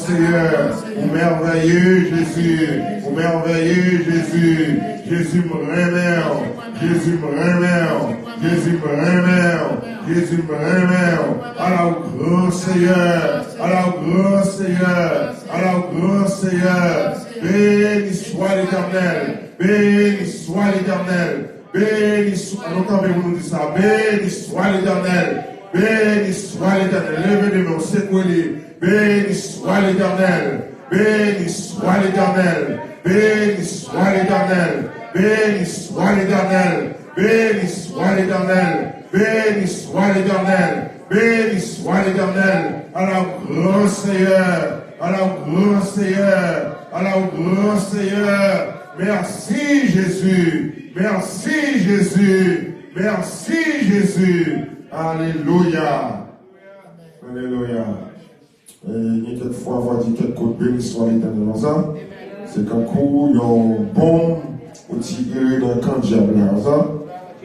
Seigneur. Au merveilleux Jésus. Au merveilleux Jésus. Jésus me remet. Jésus me remet. Jésus me remet. Jésus me remet. Alors grand Seigneur. Alors grand Seigneur. Alors grand Seigneur. Béni soit l'Éternel. Béni soit l'Éternel. Béni soit, nous dit ça, béni soit l'Éternel, béni soit l'Éternel, levez les mains, secouez-les, béni soit l'Éternel, béni soit l'Éternel, béni soit l'Éternel, béni soit l'Éternel, béni soit l'Éternel, béni soit l'Éternel, béni soit l'Éternel, à la grand Seigneur, à la grand Seigneur, à la grand Seigneur, merci Jésus. Merci Jésus. Merci Jésus. Alléluia. Alléluia. Il y a quelquefois, on va dire quelques béni soit l'Éternel. C'est qu'un coup, il y a un bon outil dans le camp diable.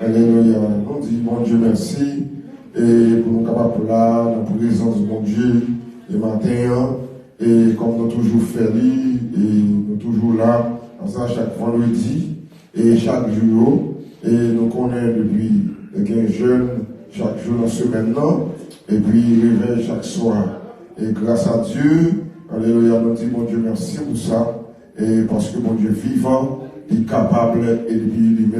Alléluia. On dit, bon Dieu, merci. Et pour nous capables là, dans la présence de mon Dieu, le matin, et comme nous toujours fait, et nous toujours là, chaque vendredi. Et chaque jour, et nous connaissons depuis les jeunes, chaque jour dans ce semaine, et puis réveil chaque soir. Et grâce à Dieu, alléluia, nous disons, mon Dieu, merci pour ça, et parce que mon Dieu vivant, il est capable, et il est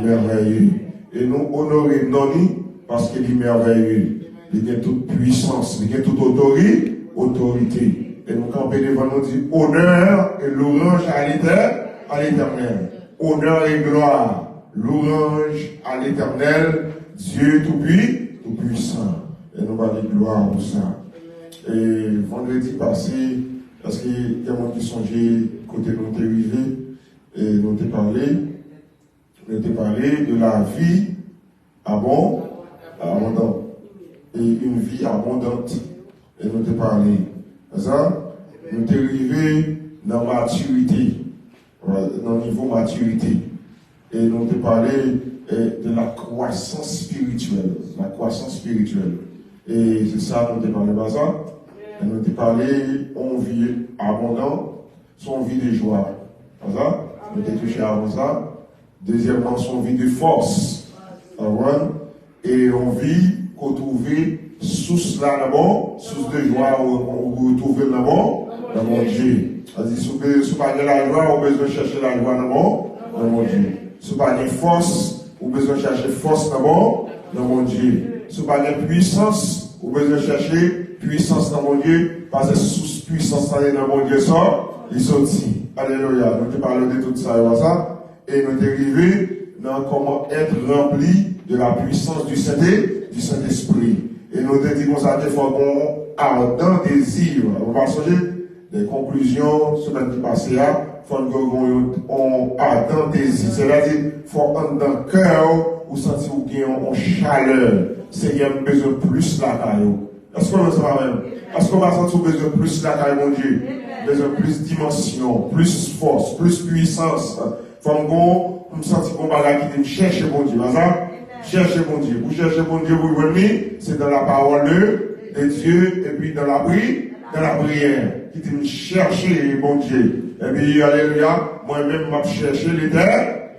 merveilleux. Et nous honorons Noni, parce qu'il est merveilleux. Il a toute puissance, il a toute autorité. Et nous campons devant nous, dit honneur et louange à l'Éternel. Honneur et gloire, louange à l'Éternel, Dieu tout-puissant. Et nous allons dire gloire pour ça. Et vendredi passé, parce qu'il y a des gens qui songeaient côté nous arrivé, et nous t'ai parlé de la vie abondante, et une vie abondante. Et nous t'ai parlé. Ça, nous t'ai arrivé dans la maturité. Dans le niveau maturité. Et nous te parlé de la croissance spirituelle. La croissance spirituelle. Et c'est ça nous te parlé de ça. Et nous te parlé on vie abondante, son vie de joie. Ça? Nous te touché avant ça. Deuxièmement, son vie de force. Et on vit qu'on trouve source là d'abord, source de joie, on retrouve d'abord dans mon Dieu. C'est-à-dire, si vous n'avez pas la joie, vous avez besoin de chercher la joie dans mon Dieu. Si vous n'avez pas de force, vous avez besoin de chercher force d'abord dans mon Dieu. Si vous n'avez pas de puissance, vous avez besoin de chercher puissance dans mon Dieu, parce que sous puissance dans mon Dieu, ça, il sortit. Alléluia. Nous te parlons de tout ça et nous dériver dans comment être rempli de la puissance du Saint-Esprit. Et nous te disons ça, des fois, qu'on ardent désir. On va changer des conclusions, semaine qui passée, il faut qu'on ardent désir. C'est-à-dire, il faut dans le cœur, ou sentir bien en chaleur. Seigneur, besoin plus la caille. Est-ce qu'on le sent même? Est-ce qu'on va sentir besoin plus la caille, mon Dieu? Besoin plus dimension, plus force, plus puissance. Faut qu'on me sentir qu'on va là qui cherche mon Dieu. Cherchez mon Dieu. Vous cherchez mon Dieu, vous venez, c'est dans la parole de Dieu, et puis dans la prière, qui dit chercher mon Dieu. Et puis, alléluia, moi-même, je chercher l'éternel.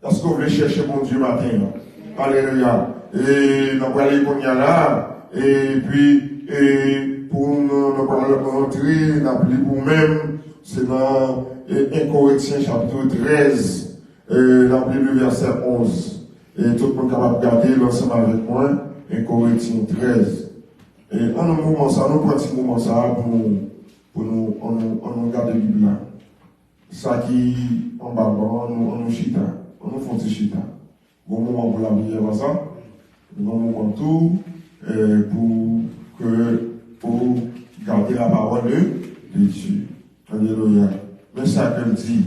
Est-ce que vous voulez chercher mon Dieu matin? Alléluia. Et nous allons qu'on y a là, et puis, pour nous rentrer, nous appelons vous-même, c'est dans 1 Corinthiens chapitre 13, nous appelons le verset 11. Et tout le monde est capable de garder l'ensemble avec moi, 1 Corinthiens 13. Et en un moment, ça, nous prenons un moment ça pour nous garder la Bible là. Ça qui, en bas, on nous chita, on nous font des chita. Bon moment pour la prière, ça. Bon moment tout, pour garder la parole de Dieu. Alléluia. Mais ça qu'elle dit,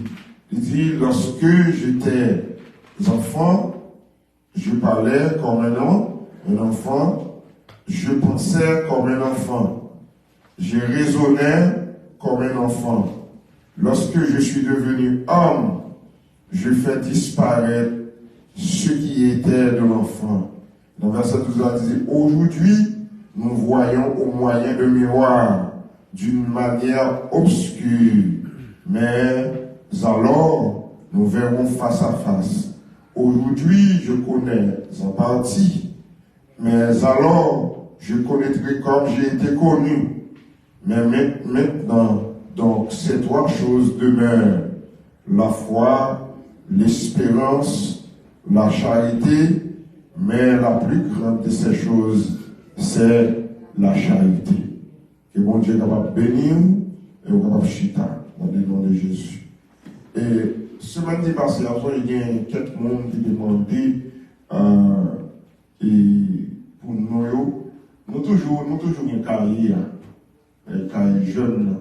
il dit, lorsque j'étais enfant, je parlais comme un enfant, je pensais comme un enfant, je raisonnais comme un enfant. Lorsque je suis devenu homme, je fais disparaître ce qui était de l'enfant. Dans verset 12, il dit, aujourd'hui, nous voyons au moyen de miroir, d'une manière obscure, mais alors nous verrons face à face. Aujourd'hui, je connais en partie, mais alors je connaîtrai comme j'ai été connu. Mais maintenant, donc, ces trois choses demeurent: la foi, l'espérance, la charité, mais la plus grande de ces choses, c'est la charité. Que bon Dieu est capable de bénir et capable de chita dans le nom de Jésus. Et semaine passée, il y a quelques monde qui demandaient pour nous toujours une carrière, une carrière jeune.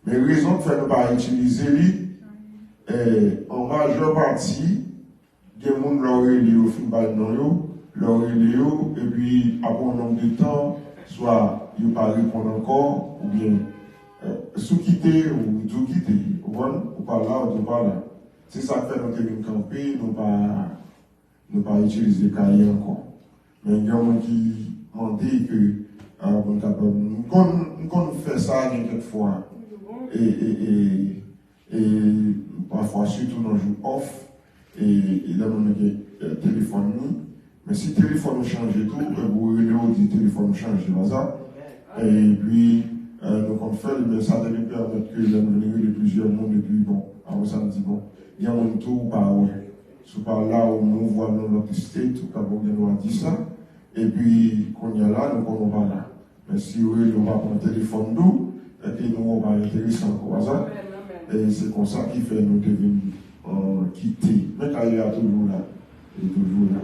Mais la raison de ne pas utiliser en majeure partie, des gens qui l'ont relié au film l'ont relié, et puis après un nombre de temps, soit ils ne parlent pas encore, ou bien sous-quitter ou tout quitter. Ou pas là, ou pas là. C'est ça que fait nous devons camper, nous pas utiliser carrière encore. Mais il y a des gens qui m'ont dit que nous fait ça quelquefois. Et parfois, surtout dans le jour off, et là, on a le téléphone. Mais si le téléphone change et tout, vous avez dit téléphone change, ça. Et puis, nous on fait, mais ça devait permettre que nous avons plusieurs mondes depuis, bon, avant ça, on dit, bon, il y a un tour par où, sous par là où nous voyons notre state, tout cas, nous a dit ça. Et puis, quand il y a là, nous ne pas là. Mais si vous voulez, on va prendre le téléphone d'où, et puis nous, on va intéressant comme ça. Et c'est comme ça qui fait nous devenir quitter. Mais quand il est toujours là, il est toujours là.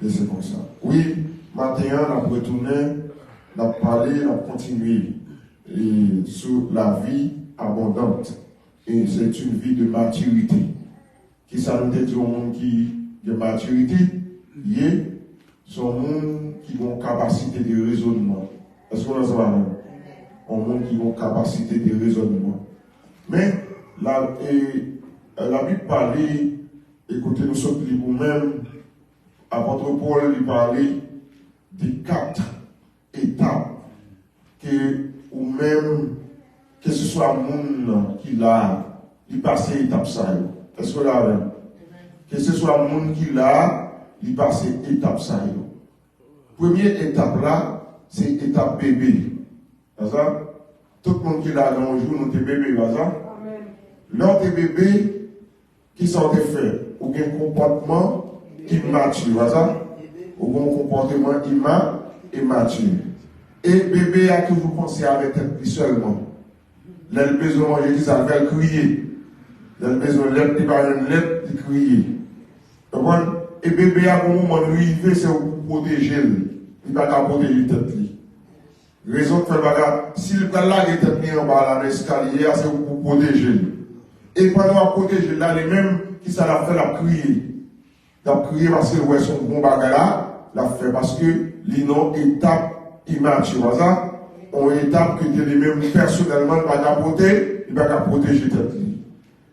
Et c'est comme ça. Oui, maintenant, on a retourné, on a parlé, on a continué sur la vie abondante. Et c'est une vie de maturité. Qui ça nous dit au monde qui de maturité, il est son monde qui a une capacité de raisonnement. Est-ce qu'on a ça? Un monde qui a une capacité de raisonnement. Mais la Bible parlait, écoutez, nous sommes vous-même, apôtre Paul lui parlait des 4 étapes que, ou même, que ce soit le monde qui l'a, il passe étape ça. Est-ce que là, que ce soit le monde qui l'a, il passe étape ça. Première étape là, c'est étape bébé. C'est ça? Tout le monde qui l'a dans le jour, nous sommes bébés, c'est ça? Lors des bébés, qui sont des faits, ou un comportement immature, c'est ça? Ou un comportement immature. Et bébé a toujours pensé avec lui seulement. Il a besoin de manger, ça va crier. Il a besoin de lettre, il va une lettre, il crier. Et bébé a un moment de arriver, c'est pour protéger. Il va pas protéger tête. Raison de faire bagarre, s'il va là, il est mis en bas dans l'escalier, c'est pour protéger. Et pendant à protéger, là, les mêmes qui ça l'a fait, la crier. La crier parce que ouais, son bon bagarre là, l'a fait parce que les noms étape immature, ça, on étape que les mêmes personnellement, il va pas protéger tête.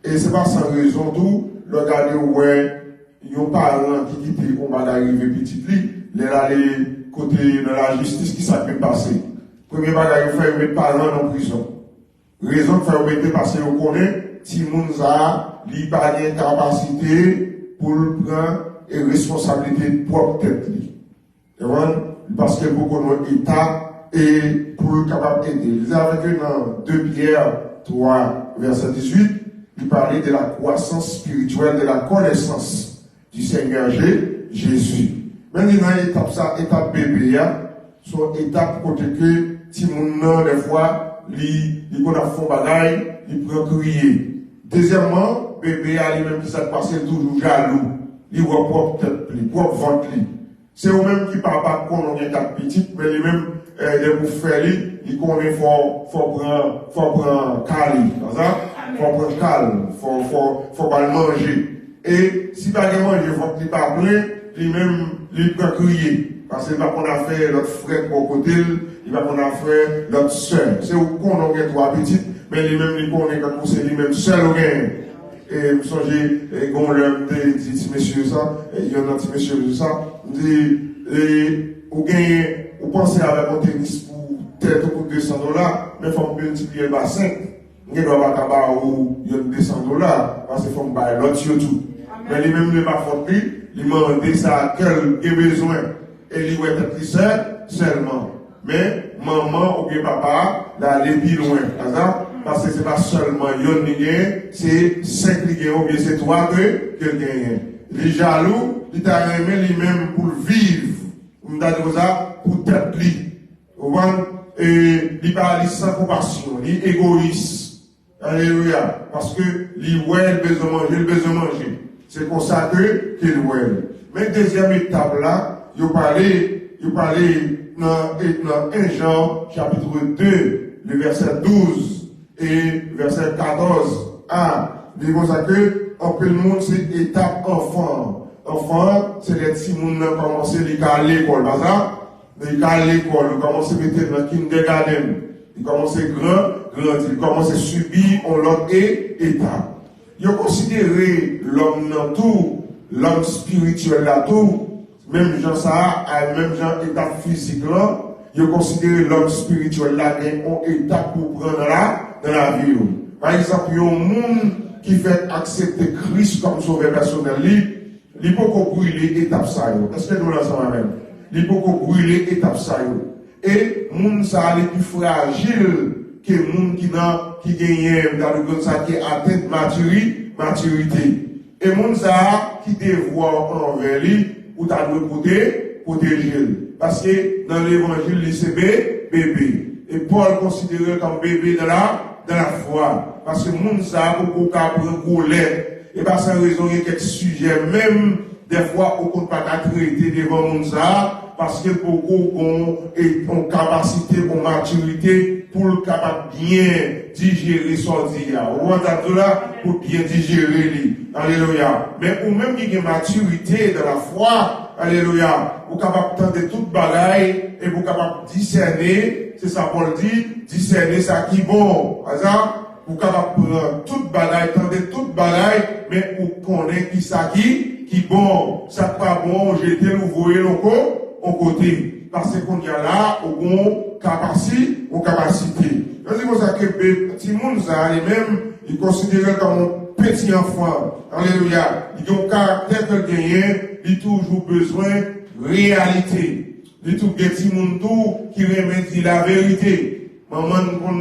Et c'est pas sans raison d'où, le regarder ouais, il y a un parent qui dit qu'on va arriver petit lit, les aller côté de la justice qui s'est passé. Premier bagage, il faut mettre parents en prison. Raison de faire mettre parce qu'on connaît, si Mounza, il n'a pas de capacité pour prendre et responsabilité propre tête. Parce que beaucoup de état et pour le capable d'aider. Vous avez dans 2 Pierre 3, verset 18, il parlait de la croissance spirituelle, de la connaissance du Seigneur Jésus. Maintenant, étape ça, étape bébé, son étape côté que, si mon des fois, il a fait bagaille, il peut crier. Deuxièmement, bébé a lui-même qui s'est passé toujours jaloux. Il voit propre tête, il propre ventre. C'est eux-mêmes qui ne parlent pas qu'on a 4 petites, mais les-mêmes, les bouffées, ils connaissent faut prendre calme, faut prendre calme, faut pas le manger. Et si pas de manger, faut qu'il pas plein, lui-même, il peut crier. Parce qu'il va qu'on a fait notre frère pour côté, il va qu'on a fait notre soeur. C'est où qu'on a 3 petites, mais lui-même, il connaît quand c'est lui-même seul ou bien. Et vous songez, quand l'homme dit, monsieur ça, il y a un petit monsieur ça, dit, ou gagne vous pensez avec un tennis pour tête pour $200, mais il faut multiplier par 5. Il doit pas avoir $200 parce qu'il faut bailler l'autre tout. Mais lui même ne pas faute il m'a demandé ça quel besoin et lui être plus seul seulement. Mais maman ou bien papa d'aller plus loin, parce que c'est pas seulement yon ligne, c'est 5 lignes ou bien c'est 3 que gagne. Les jaloux, il t'a aimé lui-même pour vivre, on t'a dit ça pour tête lui. Et il parle sans compassion, il égoïste. Alléluia. Parce que il ouais le besoin manger, le besoin manger. C'est pour ça qu'il ouais. Mais deuxième étape là, il parlait dans 1 Jean chapitre 2, le verset 12 et verset 14. Il dit comme ça que en peu le monde c'est étape enfant. Enfant, c'est les petits monde qui commencent à l'école, pas ça? Ils à l'école, ils commencent à mettre dans le kindergarten, ils commencent à grandir, ils commencent à subir en l'autre étape. Ils ont considéré l'homme dans tout, l'homme spirituel là tout, même gens ça, même gens état physique là, ils ont considéré l'homme spirituel là une étape pour prendre là dans la vie. Par exemple, il y a un monde qui fait accepter Christ comme sauveur personnel, il peut brûler l'étape ça. Est-ce que nous l'ensemble même? Il peut brûler l'étape ça. Et moun ça est plus fragile que moun qui gagne dans le monde ça qui atteint maturité. Et moun ça qui dévoie envers lui ou t'as dû protéger. Parce que dans l'évangile c'est bébé. Et Paul considéré comme bébé dans la foi. Parce que moun ça beaucoup prendre colère. Et par cette raison il y a quelques sujets même des fois on ne peut pas traiter devant moun ça. Parce que beaucoup ont capacité, ont maturité pour le capable bien digérer son dia. On va là pour bien digérer. Alléluia. Mais ou même qui a maturité dans la foi, alléluia, vous capable de toute bagaille et vous capable discerner, c'est ça Paul dit, discerner ça qui est bon. Vous capable prendre toute bagaille, tendre toute bagaille, mais vous connaissez qui ça qui est bon. Ça pas bon, jeter le voyer au côté, parce qu'on y a là, au capacité. C'est pour ça que petit monde, ça, lui-même, il considère comme un petit enfant. Alléluia. Il a un caractère qu'il gagne, il a toujours besoin de réalité. Il a tout petit monde qui remet la vérité. Maman, on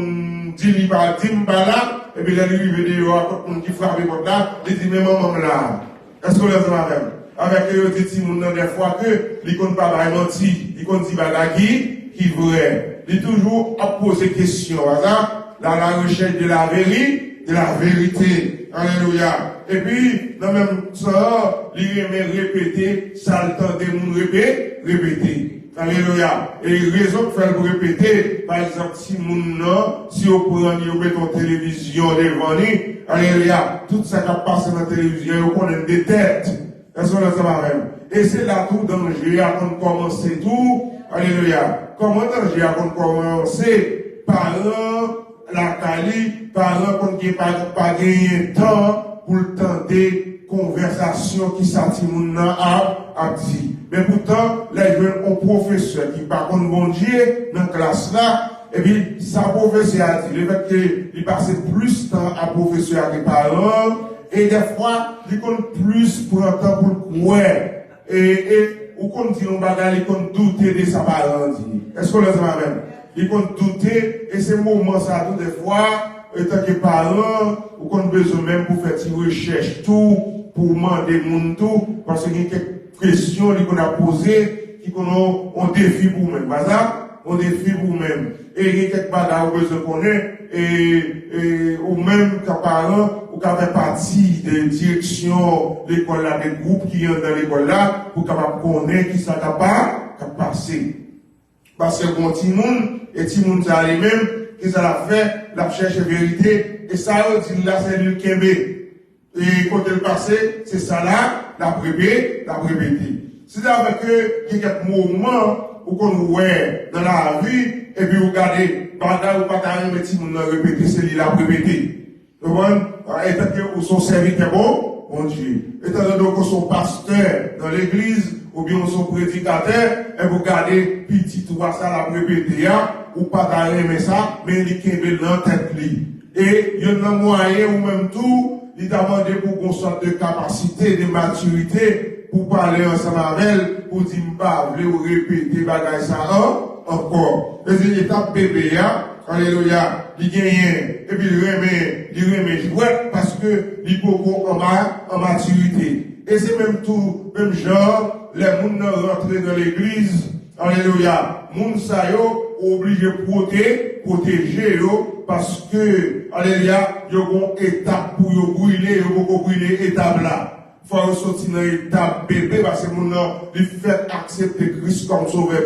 dit, il va dire, là, et puis là, il veut dire, on dit, frappe, là, il dit, mais maman, là. Est-ce que vous l'avez même? Avec eux, des petits monde des fois que, ils ne comptent pas mentir, ils comptent qui vrai. Ils toujours à poser questions, dans la recherche de la vérité. Alléluia. Et puis, dans le même temps, ils aiment répéter, ça le temps des gens répéter. Alléluia. Et raison pour faire répéter, par exemple, si on prend, on met en télévision devant nous, alléluia, tout ça qui passe dans la télévision, on connaît des têtes. Et c'est là tout danger avant de commencer tout. Alléluia. Comment danger avant de commencer? Parents, la Cali, parents qui n'ont pas gagné temps pour tenter conversation qui s'attiment à dit. Mais pourtant, les jeunes ont professeur qui par contre bon Dieu dans la classe là, et puis sa professeur a dit, le fait qu'il passe plus de temps à professeur que parents, et des fois, il compte plus pour un temps pour le croire. Et, ou qu'on dit, on bagarre, il compte douter de sa parole. Est-ce qu'on le dit même? Il compte douter, et ces moments, ça, tout des fois, étant que parents, ou qu'on a besoin même pour faire une recherche, tout, pour demander mon tout, parce qu'il y a quelques questions qu'on a posées, qui ont un défi pour nous-mêmes. On défi pour nous-mêmes. Et il y a quelques bagages qu'on besoin de connaître, et ou même qu'un parent, ou qu'un fait partie de direction l'école là, des groupes qui sont dans l'école là, pour capable connaître qui ça capable passer. Parce que bon, petit monde, et petit monde ça lui-même, qui ça l'a fait, la cherche vérité, et ça, on dit là, c'est le Kembe. Et quand elle passait, c'est ça là, la répéter. C'est avec que, il y a quelques moments, où qu'on voit dans la vie, et puis vous regardez, bagaille ou pas carrément, mais si vous répéter, c'est lui la répéter. Vous voyez? Étant que son serviteur bon Dieu. Étant donné que son pasteur dans l'église, ou bien son prédicateur, et vous gardez petit ou ça la répéter, ou pas d'arrêter ça, mais il est dans tête li. Et il y a un moyen ou même tout, il t'a demandé pour qu'on sorte de capacité, de maturité, pour parler ensemble avec elle, pour dire, bah, vous répéter bagay ça, encore. Les étapes bébé, alléluia, il gagne, et puis il remet jouet, parce que il faut en maturité. Et c'est même tout, même genre, les gens rentrent dans l'église, alléluia, moun sa yo, obligé de protéger yo, parce que, alléluia, yo gon étape pour yo brûler, yo gon brûler étape là. Faut sortir dans l'étape bébé, parce que moun nan, il fait accepter Christ comme sauveur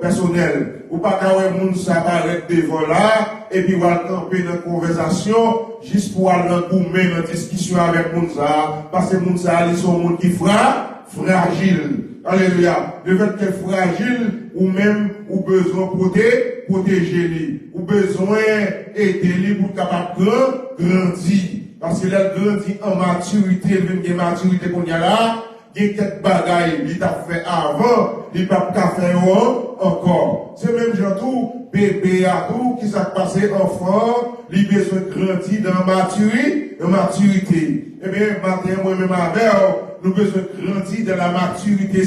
personnel. Ou pas qu'à moun sa paraître devant là, et puis va camper dans la conversation, juste pour aller dans la discussion avec moun sa, parce que moun sa, ils sont moun qui fragile. Alléluia. Le fait qu'elle est fragile, ou même, ou besoin protéger lui, ou besoin aider lui pour capable grandir. Parce qu'il a grandi en maturité, il y a une maturité qu'on y a là, il y a quelques bagailles, il t'a fait avant, il n'a pas fait encore. C'est même genre tout, bébé à tout, qui s'est passé enfant, il a besoin de grandir dans maturité. Eh bien, matin, moi-même avec, nous avons besoin de grandir dans la maturité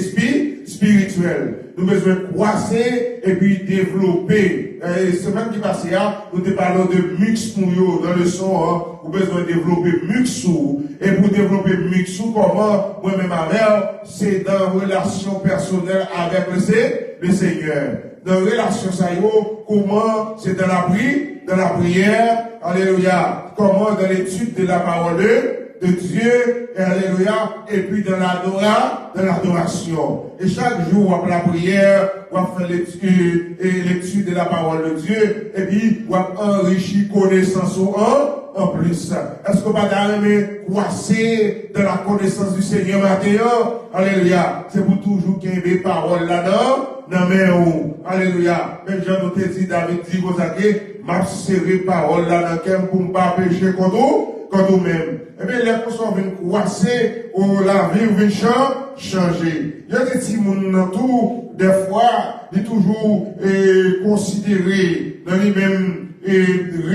spirituelle. Nous avons besoin de croiser et puis développer. Semaine qui passe, nous te parlons de mixou dans le son. Nous avons besoin de développer mixou. Et pour développer mixou, comment moi-même avec, c'est dans relation personnelle avec le Seigneur. Dans la relation, ça y est, comment c'est dans la prière, alléluia. Comment dans l'étude de la parole de Dieu, alléluia, et puis dans l'adoration. Et chaque jour, après la prière, on va faire l'étude de la parole de Dieu, et puis on va enrichir connaissance en plus. Est-ce qu'on va d'arriver croisser dans la connaissance du Seigneur maintenant? Alléluia. C'est pour toujours qu'il y ait des paroles là-dedans. Non, mais alléluia. Même Jean nous dit, David dit, vous avez, m'a serré parole là-dedans, pour ne pas pécher contre nous-mêmes. Eh bien, les personnes viennent croiser, ou la vie vient changer. Il y a des petits gens tout, des fois, ils toujours considérés dans les mêmes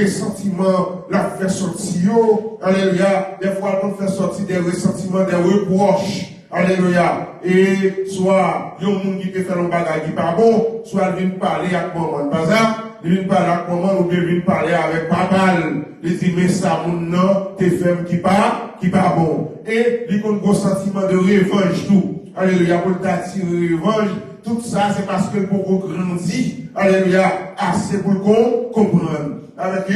ressentiments, la fait sortir, alléluia. Des fois, on fait sortir des ressentiments, des reproches. Alléluia. Et soit, il y a un monde qui peut faire un bagage qui pas bon, soit il vient parler avec maman, pas ça. Il vient parler avec maman, ou bien il vient parler avec papa. Il dit, mais ça, mon nom, t'es femme qui pas bon. Et, il y a un gros sentiment de revanche, tout. Alléluia. Pour t'attirer revanche, tout ça, c'est parce que pour qu'on grandit, alléluia, assez pour qu'on comprenne. Avec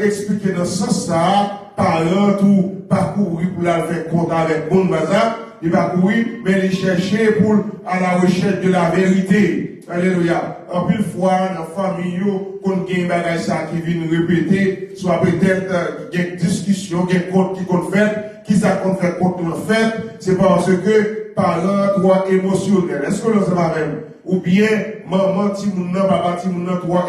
expliquer dans ce sens, ça, parlant tout, parcourir pour la faire compte avec bon bazar. Il va courir, mais il chercher pour à la recherche de la vérité. Alléluia. En plus fois, dans la famille, qu'on gagne des bagages qui viennent répéter, soit peut-être qu'il y a une discussion, qu'il y a un compte qui compte fait, qui ça compte fait contre nous fait, c'est parce que parents, toi, émotionnel. Est-ce que nous sommes même? Ou bien, maman, timounan, papa, timounan, toi,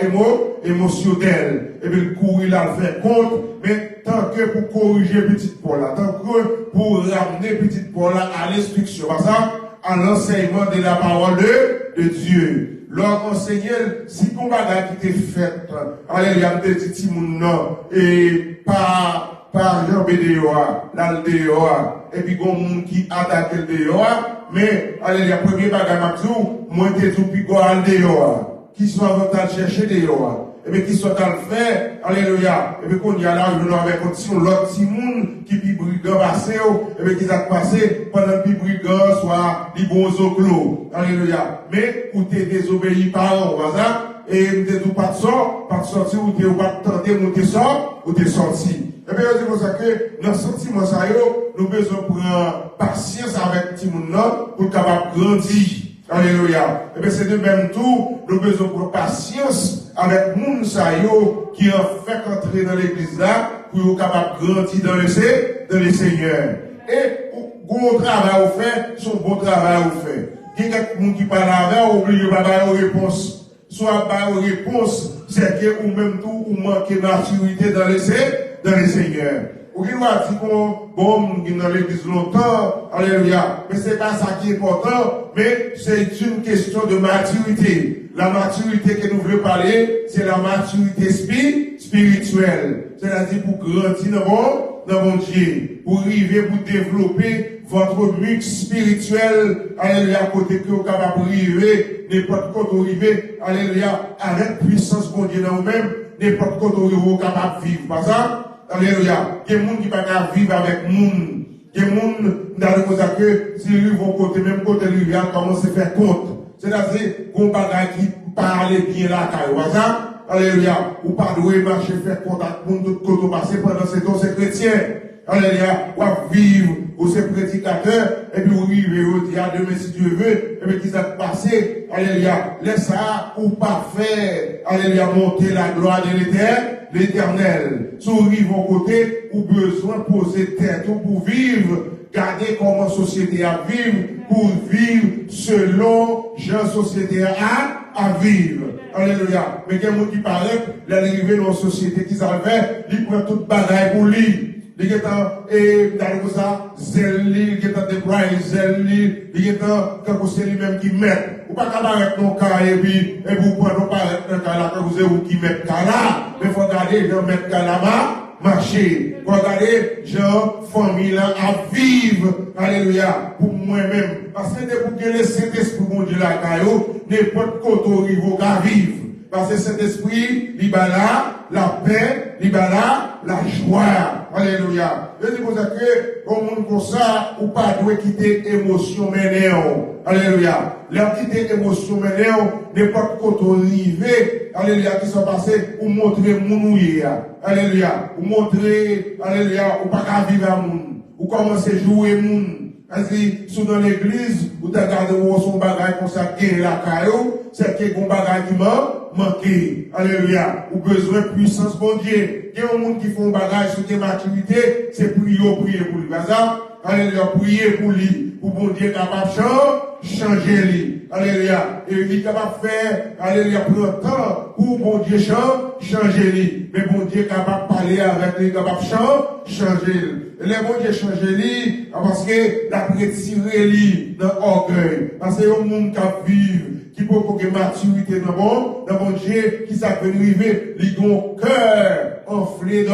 émotionnel. Et puis, courir là, le faire compte, mais tant que pour corriger petite Paul là, tant que pour ramener petite Paul là à l'instruction, par ça, à l'enseignement de la parole de Dieu. Leur enseigner, si ton bagage qui t'est fait, alléluia, te dit timounan, et par Jean BDOA, là, le DOA, et puis, il y a un monde qui attaque le DOA, mais, alléluia, premier bagage, moi, t'es tout puis le DOA, qui soit en train de chercher DOA. Et bien, qui soit dans le fait, alléluia. Et bien, qu'on y a là, je avec l'autre petit monde qui puis brigand passé, et bien, qui s'est passé pendant que le brigand soit les bons au clos. Alléluia. Mais, où t'es désobéi par an, ça, et t'es tout pas de sortir, ou t'es pas de tenter, ou t'es sorti. Et bien, c'est pour ça que, dans ce sentiment, ça, nous avons besoin de prendre patience avec petit monde pour capable grandir. Alléluia. Et bien, c'est de même tout, nous avons besoin de patience avec moun sa yo qui ont fait entrer dans l'église là pour être capable de grandir dans le Seigneur. Et bon travail au fait, son bon travail au fait. Il y a quelqu'un qui parle avec, oublie pas de réponse. Soit pas de réponse, c'est que ou même tout, ou manque de maturité dans le Seigneur. Ou qui va dire qu'on bon, dans l'église longtemps, alléluia. Mais c'est pas ça qui est important, mais c'est une question de maturité. La maturité que nous voulons parler, c'est la maturité spirituelle. C'est-à-dire pour grandir dans mon Dieu, pour arriver, pour développer votre mix spirituel, alléluia, côté que vous êtes capable de arriver, n'importe quoi vous arrivez, alléluia, avec puissance pour Dieu dans vous-même, n'importe quoi vous êtes capable de vivre. Pas ça? Alléluia. Il y a des gens qui ne peuvent pas vivre avec monde. Il y a des gens dans le côté que, si ils vont côté, même côté lui, ils commencent à faire compte. C'est-à-dire, qu'on bagaille qui parle bien là, car, ça? Alléluia. Ou pas de marcher, faire contact pour tout côté passer pendant ce temps, c'est chrétien. Alléluia. Ou vivre, ou c'est prédicateur, et puis ou vivre, ou dire, demain si Dieu veut, et puis qui s'est passé. Alléluia. Laisse ça, ou pas faire, alléluia, monter la gloire de l'Éternel. Si vous vivez au côté, ou besoin de poser tête, ou pour vivre, garder comment société à vivre, pour vivre selon la société à vivre. Alléluia. Mais il y a des gens qui paraissent, l'arrivée dans une société qui savait, ils prennent toute bagaille pour lui. Il y a dans ça, zèle, il y a déployé zèle, il y a quand c'est lui-même qui met. Ou pas qu'à arrêter nos cas et puis, vous prenez pas un cas là, quand vous avez qui met cas là, mais il faut regarder, je mettre cas là-bas, marcher. Regardez, genre, famille là, à vivre, alléluia, pour moi-même. Parce que pour que le Saint-Esprit, mon Dieu, là, n'importe quoi, au niveau, à vivre. Parce que cet esprit, il va là, la paix, il va là, la joie. Alléluia. Je dis pour ça que, au monde comme ça, ou pas doit quitter émotion ménéon. Alléluia. Leur quitter émotion ménéon, n'importe quoi arrivé, alléluia, qui sont passés, ou montrer mon ouïe. Alléluia. Ou montrer, alléluia, ou pas qu'à vivre à moun. Ou commencer à jouer moun. Vas-y, sous dans l'église, ou t'as gardé son bagage comme ça, qui est la caillou, c'est qu'il y a un bagage qui m'a manqué. Alléluia. Ou besoin de puissance, bon Dieu. Il y a un monde qui font un bagage sur des maturités, c'est prier pour lui. Alléluia, prier pour lui. Pour bon Dieu capable de changer lui. Alléluia. Et il est capable de faire, alléluia, prendre temps pour bon Dieu changer lui. Mais bon Dieu capable de parler avec lui, capable de changer lui. Et les bon Dieu changer lui, parce que la retirer lui dans l'orgueil. Parce que le monde qui vit, qui peut avoir une maturité dans mon Dieu, qui s'appelle arriver, il a un cœur enflé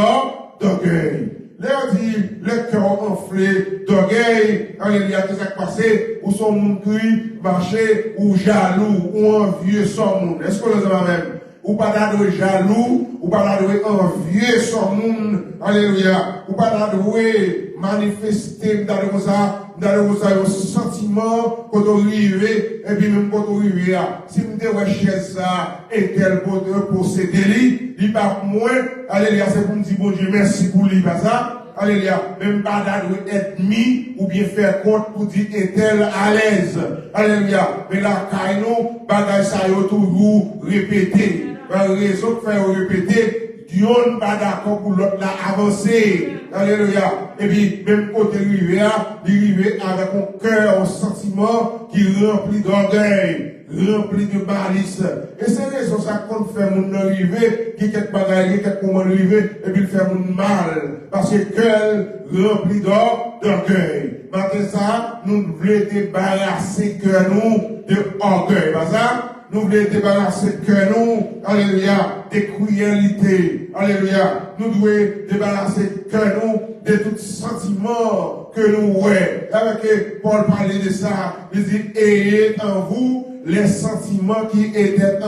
d'orgueil. Leur dit, le cœur enflé d'orgueil, alléluia, qu'est-ce qui s'est passé, ou son monde qui marché, ou jaloux, ou envieux son monde. Est-ce que vous avez même? Ou pas d'adouer jaloux, ou pas d'adouer envieux son monde, alléluia, ou pas d'adouer manifester, d'adouer ça, un sentiment, quand on arrive, et puis même quand on arrive, si vous devez rechercher ça, et tel bonheur pour ces délits, il pas moins, alléluia, c'est pour me dire, bon Dieu, merci pour lui, pas ça, alléluia, même pas d'adouer ennemi, ou bien faire compte pour dire, et tel à l'aise, alléluia, mais la caille, bagage ça, y toujours répété, la raison de faire répéter, Dieu n'est pas d'accord pour l'autre là avancer. Alléluia. Et puis, même côté rivé, avec un cœur, un sentiment qui remplit d'orgueil, rempli de malice. Et c'est raison ça qu'on fait mon arriver, qui quelque bagaille, quelque moment arriver, et puis il fait mon mal. Parce que cœur rempli d'orgueil. Maintenant ça, nous voulons débarrasser cœur nous de orgueil. Pas ça? Nous voulons débarrasser que nous, alléluia, des cruélités, alléluia. Nous devons débarrasser que nous de tout sentiment que nous ouais. Avec Paul parlait de ça, il dit, ayez en vous les sentiments qui étaient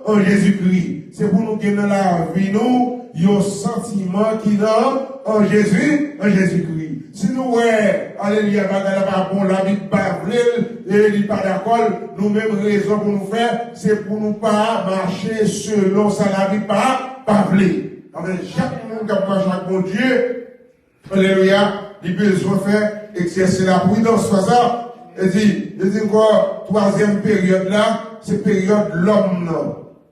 en Jésus-Christ. C'est pour nous gagner la vie, nous, il y a un sentiment qui est en Jésus-Christ. Si nous, ouais, alléluia, pas bon, la vie pas et il pas d'accord, nous-mêmes, raison pour nous faire, c'est pour nous pas marcher selon ça, la vie pas vler. Avec chaque monde qui marche avec mon Dieu, alléluia, il a besoin de faire exercer la prudence, c'est ça. Il dit encore, troisième période là, c'est période l'homme,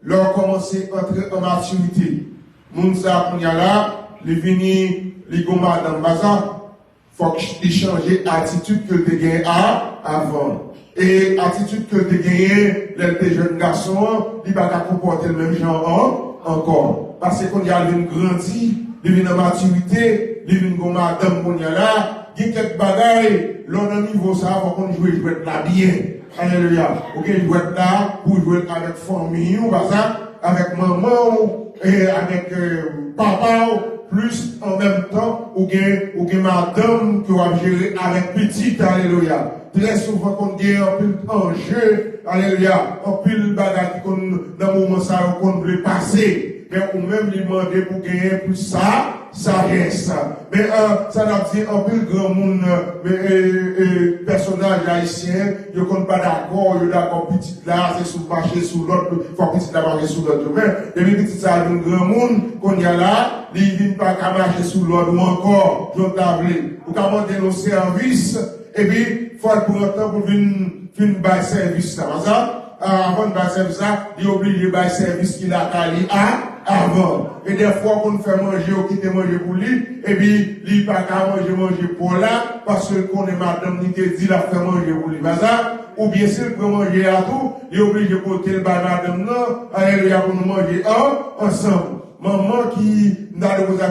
l'homme commence à entrer en maturité. Mounsa, on y a là, il vini, il gomma dans le bazar, faut qu'il change l'attitude que tu gagné avant. Et l'attitude que tu gagné, les jeunes garçons, il va pas comporter le même genre encore. Parce qu'on y a une grandie, il vient en maturité, il vient comme madame qu'on y a là, il y a quelques bagailles, l'on a niveau ça, faut qu'on joue là bien. Alléluia. Ok, jouer là pour jouer avec famille ou pas ça, avec maman et avec papa plus en même temps ou bien madame qui va gérer avec petite. Alléluia. Très souvent qu'on gagne un peu enjeu, alléluia, un peu de bagarre qu'on dans le moment ça qu'on veut passer. Mais ou même lui demander pour gagner plus ça reste. Mais ça n'a dit un peu grand monde, personnage haïtien, ils ne sont pas d'accord, ils sont d'accord, petit là, c'est sous marché, sous l'autre, il faut petit là, marcher sous l'autre. Mais, depuis petit ça, un grand monde, qu'on y a là, ils ne viennent pas qu'à marcher sous l'autre, ou encore, j'en t'avais, ou qu'à monter nos services, et puis, il faut pour un temps pour venir bailler service là, ça. Avant de faire service ça, il est obligé de faire service qu'il a calé avant. Et des fois qu'on fait manger ou quitte manger pour lui, et puis il pas qu'à manger pour là, parce qu'on est madame qui te dit la faire manger pour lui. Ou bien s'il peut manger à tout, il est obligé de porter le bas madame non, alléluia pour nous manger ensemble. Maman qui n'a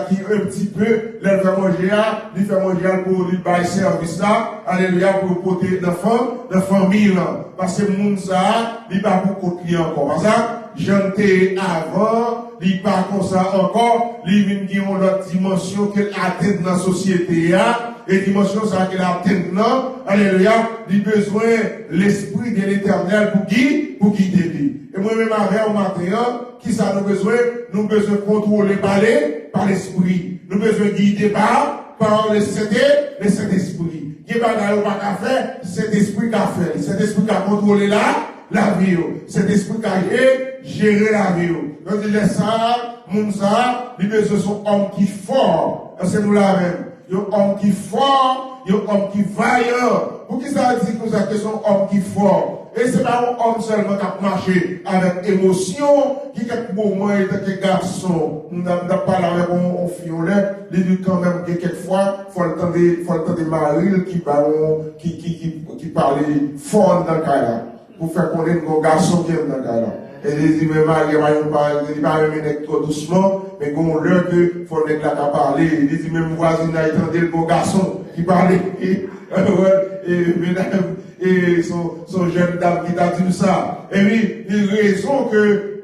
qui un petit peu, elle fait manger à, il fait manger pour lui bailler service là, alléluia pour porter l'enfant, la famille là. Parce que moun ça, il pas beaucoup de clients encore. Parce que j'étais avant, il pas comme ça encore, il vient qui ont l'autre dimension qu'elle atteint dans la société là, et dimension ça qu'elle atteint là, alléluia, il besoin l'esprit de l'éternel pour guider lui. Et moi-même avec au matin, qui ça nous besoin? Nous besoin contrôler par l'esprit. Nous besoin guider par le Saint-Esprit. Qui va pas qu'à faire, cet esprit qu'a fait. Cet esprit qui a contrôlé la vie. Cet esprit qui a géré la vie. Donc, il est ça, moun ça, il besoin son homme qui fort. C'est nous là même. Il y a un homme qui fort, il y a un homme qui vaillant. Pour qui ça dit que c'est son homme qui fort? Et c'est pas un homme seulement qui a marché avec émotion, qui quelques moments était un garçon. On n'a pas parlé avec un fiolet, il dit quand même que quelquefois, faut le temps de Marie qui parlait fort dans le cas là. Pour faire connaître un garçon qui est dans le cas là. Et il dit, mais Marie, il va même trop doucement, mais qu'on l'heure que faut que la parler. Il dit, même voisin a entendu le beau garçon qui parlait. Et mesdames, et son jeune dame qui t'a dit ça. Et puis, il a raison que,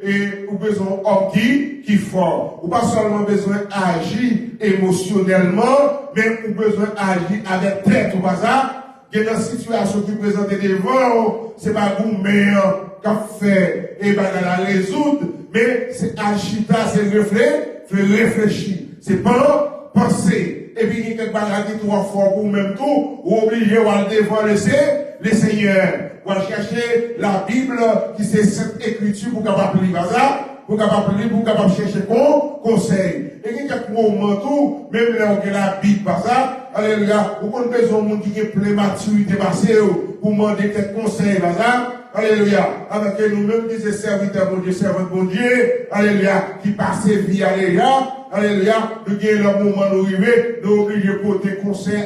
ou besoin d'homme qui fort. Ou pas seulement besoin d'agir émotionnellement, mais ou besoin d'agir avec tête ou pas ça. Il y a une situation qui présente devant, c'est pas vous, mais, qu'a fait, et ben, la résoudre, mais c'est agita, c'est réfléchir. C'est pas penser. Et puis, il y a quelque chose qui est trop fort pour même tout, ou obligé de devant le Seigneur. Ou chercher la Bible, qui c'est cette écriture pour capable lire ça, pour capable chercher conseil. Et il y a quelques moments tout, même là où la Bible, par ça, alléluia, ou qu'on a besoin de monde qui est plein maturité passée, pour demander quelques conseils, par ça, alléluia, avec nous-mêmes qui sommes serviteurs, bon Dieu, servants, bon Dieu, alléluia, qui passent vie, alléluia, nous gagnons le moment nous arriver, nous obligés de porter conseil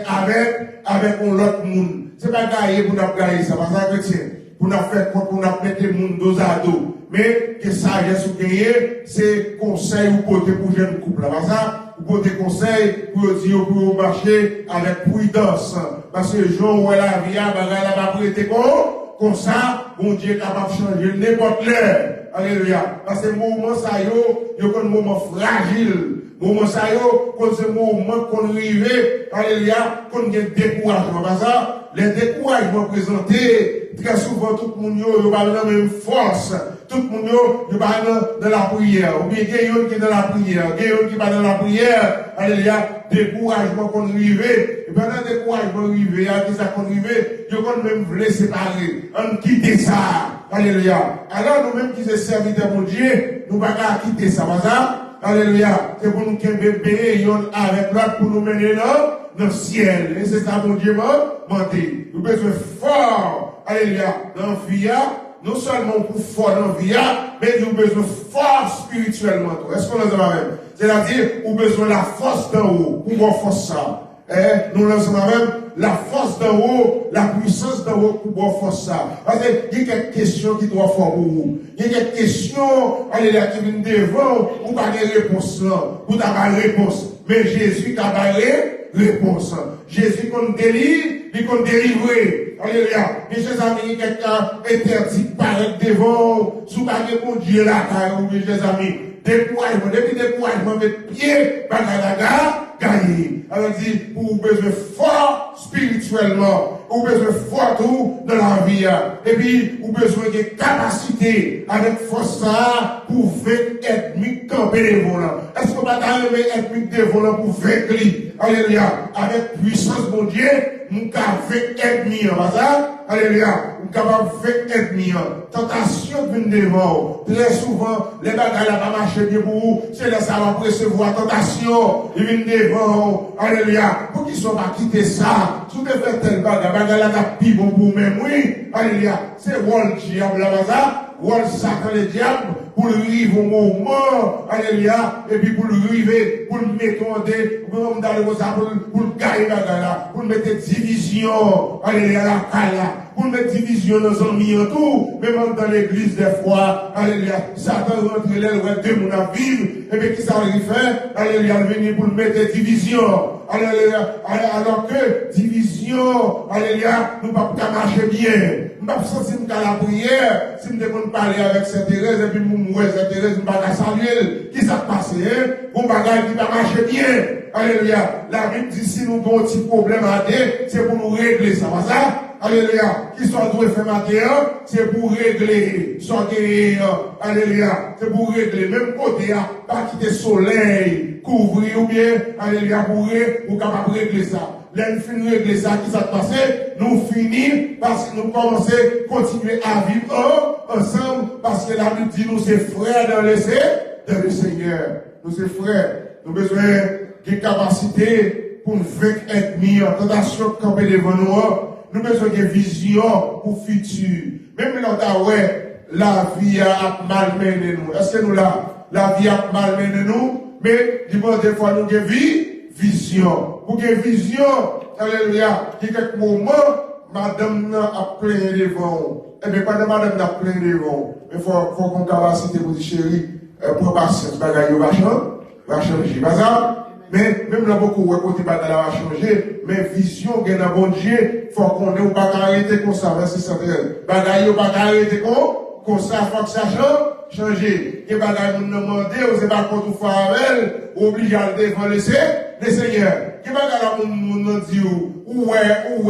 avec l'autre monde. C'est pas gagner pour nous gagner, ça va ça chrétien, pour nous faire compte, pour nous mettre le monde dos à dos. Mais que sagesse ou gagner, c'est conseil ou porter pour jeune couple. Là, ça, ou porter conseil pour dire pour marcher avec prudence. Parce que les gens où elle a vie, elle va prêter comme ça, bon Dieu est capable de changer n'importe l'heure. Alléluia. Parce que moment ça y a un moment fragile. Moment ça quand c'est moment qu'on arrive, alléluia, qu'on a découragement. Parce que les découragements présentés, très souvent tout le monde n'a pas la même force. Tout le monde n'est pas dans la prière. Ou bien quelqu'un qui est dans la prière. Quelqu'un qui n'est pas dans la prière. Alléluia. Découragement qu'on arrive. Et pendant le découragement arrivé, à qui ça qu'on arrive, il faut même voulu séparer. On quitte ça. Alléluia. Alors nous-mêmes qui sommes serviteurs de Dieu, nous ne pouvons pas quitter ça. Alléluia. C'est pour nous qui payer avec l'autre pour nous mener dans le ciel. Et c'est ça, mon Dieu, menté. Nous besoin fort. Alléluia. Dans la vie, non seulement pour fort dans la vie, mais nous besoin fort spirituellement. Est-ce qu'on a même? C'est-à-dire, nous besoin de la force d'en haut. Pour voir force ça. Nous lançons même la force d'en haut, la puissance d'en haut pour voir force ça. Parce qu'il y a quelques questions qui doivent faire pour vous. Il y a quelques questions, alléluia, qui viennent devant, ou pas de réponse là, ou t'as pas de réponse. Mais Jésus a pas de réponse. Jésus qu'on délivre, il qu'on délivrer. Alléluia. Mes chers amis, quelqu'un interdit paraître devant, sous pas de mon Dieu là, mes chers amis. Découragement, depuis découragement, mettre pied, bagadaga, gagner. Alors dit, pour besoin fort spirituellement, ou besoin fort tout dans la vie, et puis, ou besoin de capacité, avec force ça, pour vaincre ethnique camper devant là. Est-ce qu'on va arriver ethnique devant là pour vaincre lui? Alléluia. Avec puissance, mon Dieu, nous avons vaincre ethnique, ça? Alléluia. Nous avons vaincre ethnique. Tentation vient devant. Très souvent, les bagages là pas marcher bien pour vous. C'est là ça va recevoir tentation. Ils viennent devant. Alléluia. Pour qu'ils ne soient pas quittés ça. Tout est fait tel bagage là n'a plus bon pour même. Oui. Alléluia. C'est Wall diable là, ça. Wall Satan le diable. Pour le vivre au moment. Alléluia. Et puis pour le vivre, pour le mettre en dé, pour le gagner là. Pour le mettre division. Alléluia. La cala. Pour mettre division dans les amis en tout, même dans l'église des fois, alléluia, Satan rentre là, où deux mouns à vivre, et bien qui ça lui fait, alléluia, venir pour mettre division, alléluia, alors que division, alléluia, nous ne pouvons pas marcher bien, nous ne pouvons pas sentir la prière, si nous devons parler avec Sainte Thérèse, et puis nous mourons Sainte Thérèse, nous ne pouvons pas saluer, qui ça passe, hein, bon bagage qui va marcher bien, alléluia, la Bible dit si nous avons un petit problème à dire, c'est pour nous régler ça, va ça? Alléluia. Qui soit doué fait matin, c'est pour régler. Soit alléluia. C'est pour régler. Même côté, pas quitter soleil, couvrir ou bien, alléluia, pour capable régler ça. Là, nous finissons régler ça, qui s'est passé, nous finissons parce que nous commençons à continuer à vivre ensemble, parce que la Bible dit nous c'est frères dans le Seigneur. Nous c'est frères. Nous avons besoin de capacité pour nous faire être mis en tentation de camper devant nous. Nous avons besoin de vision pour le futur. Même là, ouais, la vie a mal mené nous. Est-ce que nous là, la vie a mal mené nous? Mais, des fois, nous avons vision. Pour que vision, alléluia, il y a quelques moments, madame a plein devant. Eh bien, pas de madame a plein devant. Mais il faut qu'on ait capacité pour dire, chérie, pour patience, bagaille va changer. Pas ça? Mais même là, beaucoup de côté va changer. Mais vision, il y a un bon Dieu, il faut qu'on ait ou pas arrêter comme ça. Verset 113. Bagaille ou pas arrêter comme ça, il faut que ça change. Il y a bagaille nous demander, ou c'est pas contre fois avec elle, obligé à le devant le Seigneur. Il y a bagaille nous dit, où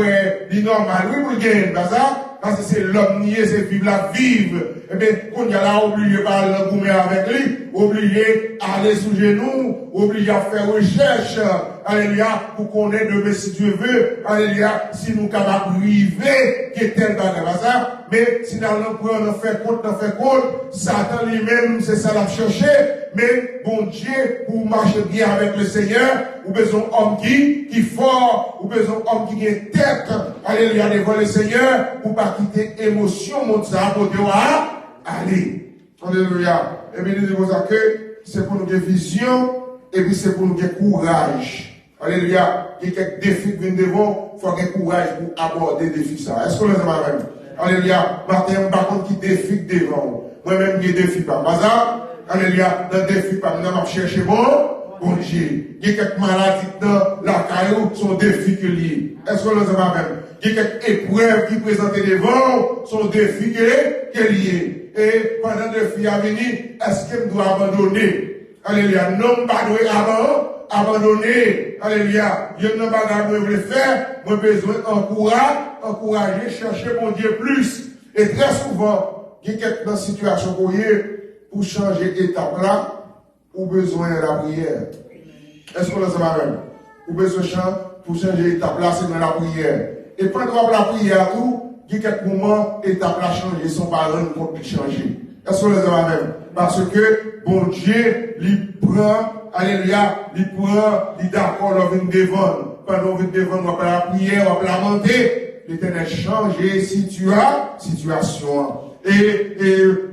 est, dit normal, oui, vous le gagnez, pas ça? Parce que c'est l'homme nié, c'est vivre la vive. Eh bien, qu'on y a là, obligé par l'engouement avec lui, obligé à aller sous genoux, obligé à faire recherche, alléluia, pour qu'on ait de si Dieu veut, alléluia, si nous capables de priver, qui est tel bagage, ça. Mais si dans l'empereur on fait compte, Satan lui-même, c'est ça l'a cherché. Mais, bon Dieu, pour marcher bien avec le Seigneur, ou besoin d'homme qui fort, ou besoin d'homme qui a tête, alléluia, devant le Seigneur, pour pas quitter émotion, mon ça, pour dire, allez. Alléluia. Et bien, nous disons que c'est pour nous des visions, et puis c'est pour nous des courage. Alléluia. Il y a quelques défis qui viennent devant, il faut avoir courage pour aborder des défis ça. Est-ce que vous les avez même? Alléluia. Martin, par contre, qui défie devant. Moi-même, qui défie pas. Mazar. Alléluia, dans des défis, par exemple, chercher bon Dieu. Il y a quelques maladies dans la caillou, son défi que lié. Est-ce que nous avons même? Il y a quelques épreuves qui présentent devant, son défi que lié. Et pendant le défi à venir, est-ce qu'elle doit abandonner? Alléluia, non pas doit abandonner. Alléluia, je n'ai pas de faire, moi besoin encourager, chercher mon Dieu plus. Et très souvent, il y a quelques situations pour changer d'étape là, ou besoin de la prière. Est-ce que vous avez même? Ou besoin pour changer d'étape là, c'est dans la prière. Et pendant la prière, tout, il y a quelques moments, l'étape là changer, son parent ne peut plus changer. Est-ce que vous avez même? Parce que, bon Dieu, il prend, alléluia, il prend, il d'accord, on vient devant. Pendant on vient devant, on va la prière, on va lamenter, l'Éternel change situation. Et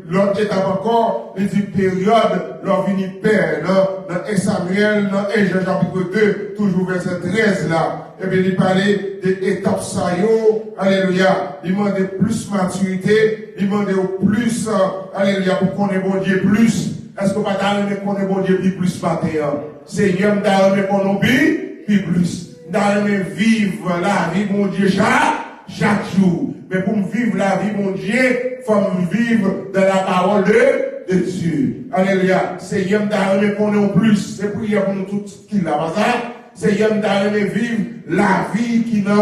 l'autre étape encore, il dit période, leur vini père, dans dans 1 Samuel, dans 1 Jean chapitre 2, toujours verset 13 là. Et bien, il parlait des étapes ça yo, alléluia. Il demandait plus maturité, il demandait plus, alléluia, pour qu'on ait bon Dieu plus. Est-ce qu'on va t'arriver qu'on ait bon Dieu plus matin? Seigneur, m'arriver qu'on oublie, puis plus. D'arriver vivre la vie, mon Dieu, chaque jour. Mais pour me vivre la vie, mon Dieu, il faut me vivre dans la parole de Dieu. Alléluia. Seigneur, d'arriver qu'on ait plus. C'est pour pour nous tout ce qu'il a, pas ça? Seigneur, d'arriver vivre la vie qui n'a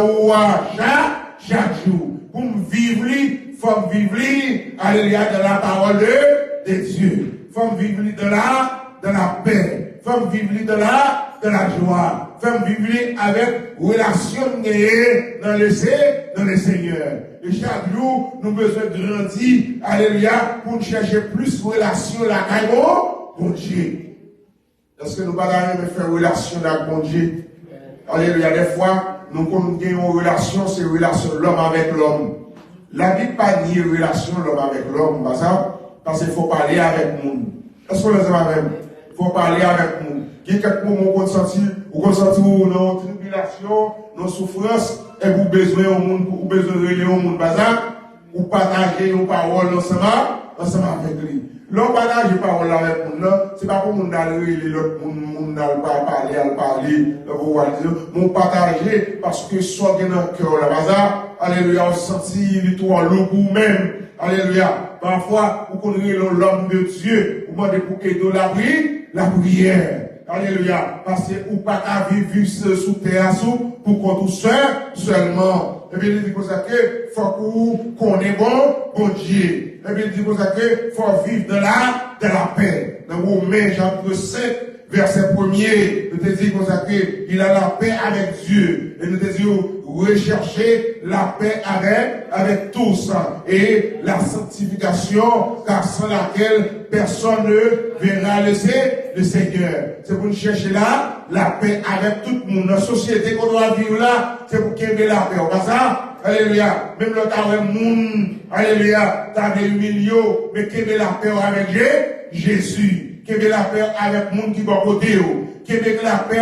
chaque jour. Pour me vivre, il faut me vivre, alléluia, dans la parole de Dieu. Faut vivre de la paix. Faut vivre de la joie. Faut vivre avec relation dans le Seigneur. Et chaque jour, nous avons besoin de grandir, alléluia, pour chercher plus de relation avec mon Dieu. Est-ce que nous ne pouvons pas faire relation avec mon Dieu? Alléluia, des fois, nous avons une relation, c'est une relation de l'homme avec l'homme. La Bible pas ni relation de l'homme avec l'homme, parce qu'il faut parler avec nous. Est-ce que vous avez même? Il faut parler avec nous. Il y a quelques moments où vous ressentez dans tribulation, dans souffrance, et vous besoin au monde, vous besoin de relayer au monde, ou partager nos paroles ensemble avec lui. L'on partage les paroles avec nous, c'est pas pour nous d'aller l'autre monde, parler, nous partager parce que soit dans le cœur, la alléluia, on sentit l'histoire, le goût même, alléluia. Parfois, vous connaissez l'homme de Dieu, vous demandez pour qu'il ait la prière. Alléluia. Parce que vous pas qu'à vivre sous terre, pour qu'on tout seul, seulement. Et bien, il dit comme ça que, faut que vous connaissez bon Dieu. Et bien, il dit comme ça que, faut vivre de la paix. Dans Romains, chapitre 5, verset 1er, nous te dit comme ça que, il a la paix avec Dieu. Et nous te dit, rechercher la paix avec tous. Et la sanctification, car sans laquelle personne ne verra le Seigneur. C'est pour nous chercher la paix avec tout le monde. Dans la société qu'on doit vivre là, c'est pour qu'il y ait la paix. Pas ça? Alléluia. Même le temps où le monde, alléluia, t'as des millions, mais qu'il y ait la paix avec Jésus. Qu'il y ait la paix avec le monde qui va côté. Qu'il y ait la paix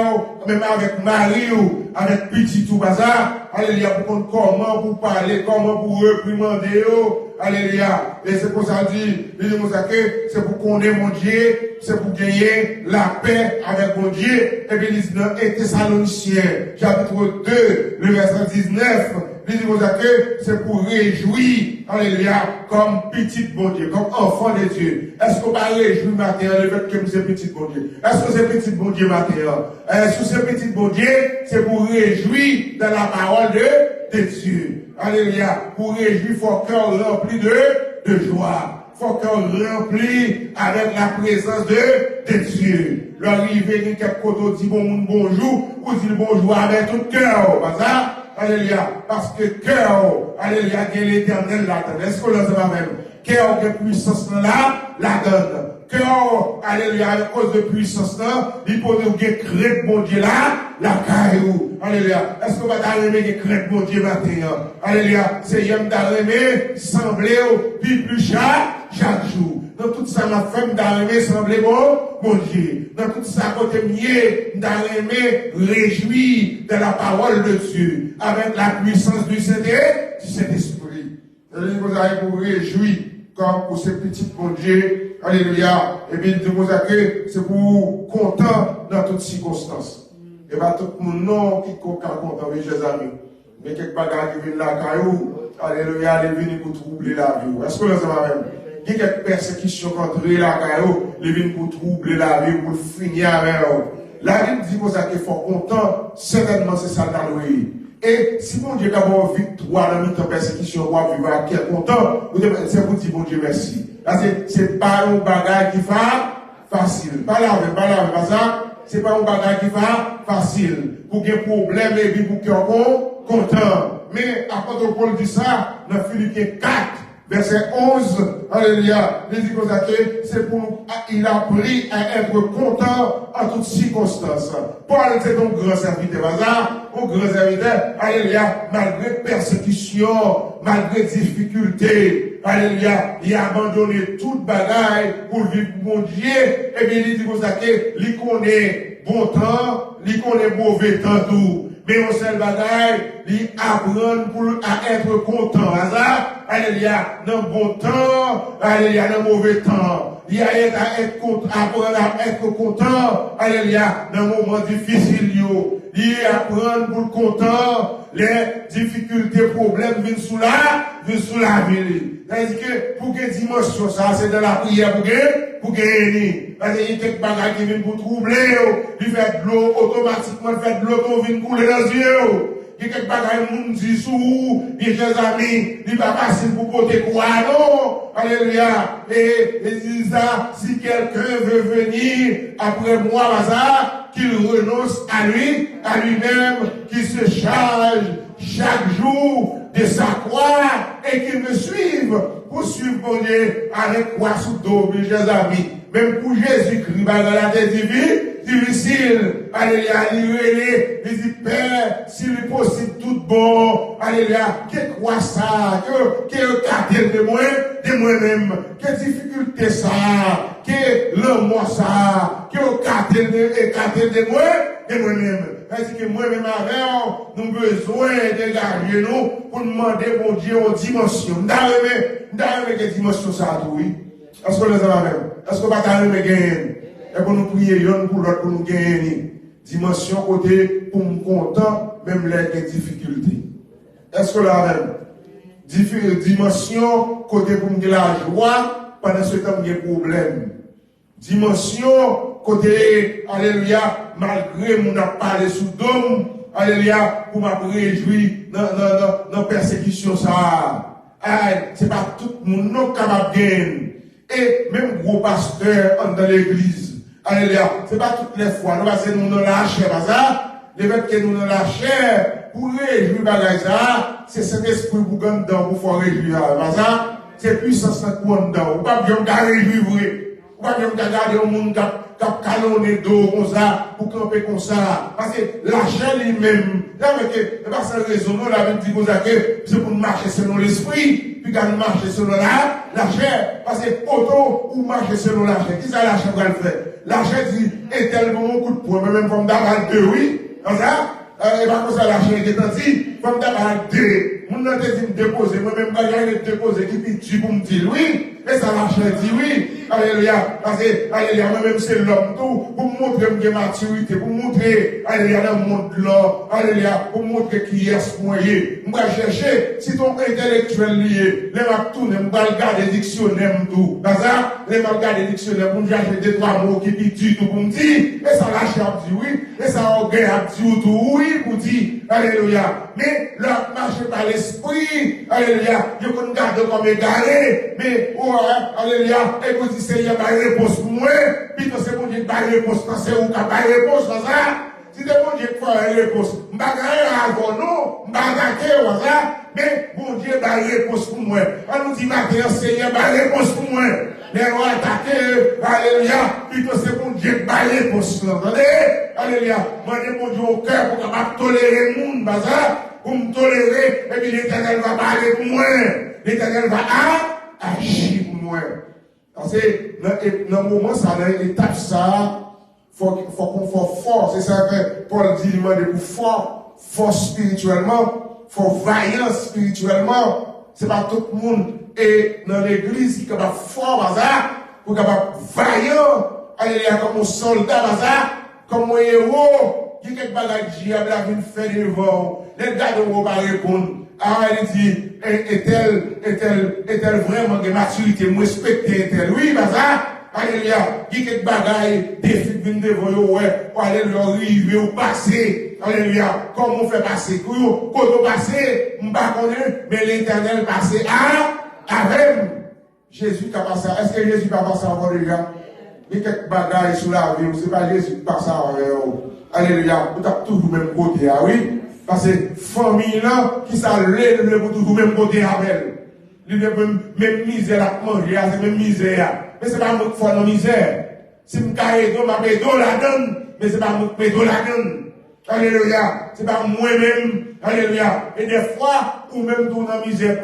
même avec Marie ou avec petit tout bazar. Alléluia. Pour comment vous parler, comment vous réprimander. Alléluia. Et c'est pour ça dit, c'est pour qu'on ait mon Dieu, c'est pour gagner la paix avec mon Dieu. Et puis il dit dans 1 Thessaloniciens, chapitre 2, le verset 19, il dit c'est pour réjouir, alléluia, comme petit bon Dieu, comme enfant de Dieu. Est-ce qu'on va réjouir matin le fait que c'est petit bon Dieu? Est-ce que c'est petit bon Dieu matin? Est-ce que c'est petit bon Dieu? C'est pour réjouir dans la parole de Dieu. Alléluia. Pour réjouir, il faut cœur rempli de joie. Il faut cœur rempli avec la présence de Dieu. L'arrivée de quelqu'un qui dit bonjour, ou dit bonjour avec tout cœur. Pas ça? Alléluia. Parce que cœur, alléluia, il y a l'éternel là-dedans. Est-ce que l'on sait même? Cœur de puissance là, la donne. Cœur, alléluia, à cause de puissance là, il faut nous créer mon Dieu là, la caillou. Alléluia. Est-ce qu'on va t'arriver que créer mon Dieu matin? Alléluia. C'est yem d'arriver, sembler, puis plus chaque jour. Dans tout ça, ma femme d'arriver, sembler mon Dieu. Dans tout ça, côté mieux, d'arriver, réjouir de la parole de Dieu, avec la puissance du Saint-Esprit. Vous allez vous réjouir, comme pour ces petits bon Dieu. Alléluia. Et bien, c'est pour content dans toutes circonstances. Et bien, tout le monde qui est content, mes chers amis. Mais quelques bagages qui viennent là, caillou, alléluia, les venir pour troubler la vie. Est-ce que vous savez même? Il y a quelques persécutions contre la caillou, les venir pour troubler la vie, pour finir avec eux. La Bible dit qu'il faut content, certainement c'est ça dans le pays. Et si mon Dieu a une victoire dans notre persécution, on va vivre à quel content, c'est pour dire bon Dieu merci. C'est pas un bagage qui fait facile. Pas là, pas ça. C'est pas un bagage qui fait facile. Pour qu'il y ait problème et puis pour qu'il y ait content. Mais à part de Paul dit ça, dans Philippiens 4, Verset 11, alléluia, il dit comme ça que c'est pour nous, il a appris à être content en toutes circonstances. Paul était donc grand serviteur, un grand serviteur, alléluia, malgré persécution, malgré difficulté, alléluia, il a abandonné toute bagaille pour vivre pour mon Dieu, et bien il dit comme ça que, il connaît bon temps, il connaît mauvais temps tout. Mais on seul bagaille, il apprend pour à être content. Alléluia, dans le bon temps, alléluia, dans le mauvais temps. Il y a à être content, apprendre à être content, alléluia, dans le moment difficile. Il apprend pour le content, les difficultés, problèmes viennent sous la vie. C'est-à-dire que pour que dimension ça, c'est dans la prière pour gagner. Parce qu'il y a quelques bagages qui viennent pour troubler, il fait de l'eau, automatiquement, il fait de l'eau, qui vient couler dans les yeux. Il y a quelques bagages qui nous disent sous, il y a des amis, il va passer pour côté quoi, non? Alléluia. Et ils disent ça, si quelqu'un veut venir après moi, qu'il renonce à lui-même, qu'il se charge chaque jour de sa croix et qu'il me suive pour suivre mon Dieu avec quoi sous dos, mes chers amis. Même pour Jésus-Christ, dans la terre difficile, alléluia, il dit, Père, s'il est possible, tout bon, alléluia, que quoi ça, que quartier de moi-même, que difficulté ça, que l'amour ça, que quartier de moi-même. Parce que moi-même avec, nous avons besoin d'égarer nous pour demander mon Dieu aux dimensions. Nous avons quelle dimension ça, oui. Est-ce que nous avons même? Est-ce que nous avons gagné? Et pour nous prier, pour l'autre, pour nous gagner. Dimension côté, pour nous content, même les difficultés. Est-ce que nous avons même? Dimension côté pour nous la joie, pendant ce temps, il y a problème. Dimension côté, alléluia, malgré mon a parlé sous dôme, alléluia, pour me réjouir dans la persécution, ça. C'est pas tout le monde capable de gagner. Et même gros pasteur dans l'église, alléluia, c'est pas toutes les fois, nous passons nous dans la chair, le fait que nous dans la chair, pour réjouir bagage ça, c'est cet esprit pour gagner dedans, pour faire réjouir, c'est puissance pour gagner dedans, ou pas bien réjouir vrai. Ou pas bien regarder au monde qui a calonné dos comme ça, pour camper comme ça. Parce que la chair lui-même, c'est pas sa raison, nous l'avons dit comme ça, que c'est pour marcher selon l'esprit, puis quand nous marcher selon la chair. Parce que autant ou marcher selon la chair, qui ça la chair va le faire? La chair dit, est tellement un coup de poing, même comme d'abord deux, oui, comme ça. Et pas comme ça, la chair est dit, comme d'abord deux. Mon nom te dit me déposer, moi-même, je vais déposer, qui dit pour me dire oui. Et ça la chair dit oui. Alléluia. Parce que, alléluia, moi-même, c'est l'homme tout. Pour montrer ma maturité, pour montrer, alléluia, dans le monde là. Alléluia. Pour montrer qui est ce moyen. Je vais chercher, si ton intellectuel lié, les m'a tourner, je vais regarder le dictionnaire tout. Dans ça, les m'a regarder le dictionnaire pour me chercher des trois mots qui disent tout pour me dire. Et ça la chair dit oui. Et ça orgueil a dit tout oui pour dire. Alléluia. Mais, là, marche par l'esprit. Alléluia. Je peux me garder comme égaré. Mais, alléluia. Et vous dites, Seigneur, il y a une réponse pour moi. Puis, c'est mon Dieu qui a une réponse. C'est où qui a une réponse dans ça. Si c'est mon Dieu qui a une réponse, je ne vais pas avant nous. Je ne vais pas ça. Mais, mon Dieu a une réponse pour moi. On nous dit, maintenant, Seigneur, il y a une réponse pour moi. Les rois attaqués, alléluia. Puis, c'est mon Dieu qui a une réponse. Vous entendez? Alléluia. Moi, mon Dieu au cœur pour capable tolérer le monde, pour me tolérer, et puis l'Éternel va parler pour moi. L'Éternel va agir pour moi. Parce que dans le moment, ça, dans l'étape, ça, faut qu'on soit fort. C'est ça que Paul dit, il demande pour fort spirituellement, fort vaillant spirituellement. C'est pas tout le monde et dans l'église qui est capable fort, pour capable vaillant, alléluia, comme un soldat, comme un héros, qui est quelque chose qui a fait devant. Les gars ne vont pas répondre. Ah, il dit, est-elle vraiment de maturité, me respecter, est-elle? Oui, alléluia, qui quelque bagaille, des filles viennent devant eux, ouais, pour aller leur arriver ou passer, alléluia, comment on fait passer, quand on passe, on ne pas connaître, mais l'Éternel passe avec Jésus qui a passé, est-ce que Jésus a passé avant les gars? Il y a quelques bagailles sur la vie, c'est pas Jésus qui passe avant eux, alléluia, vous avez toujours le même côté, ah oui? Parce que famille là, qui s'allève pour toujours même côté avec elle. il veut même misère à manger, c'est même misère. Mais c'est pas moi qui fais dans misère. Si je suis je m'appelle la donne, mais c'est pas moi qui fais la donne. Alléluia. C'est pas moi-même. Alléluia. Et des fois, ou même tout dans misère,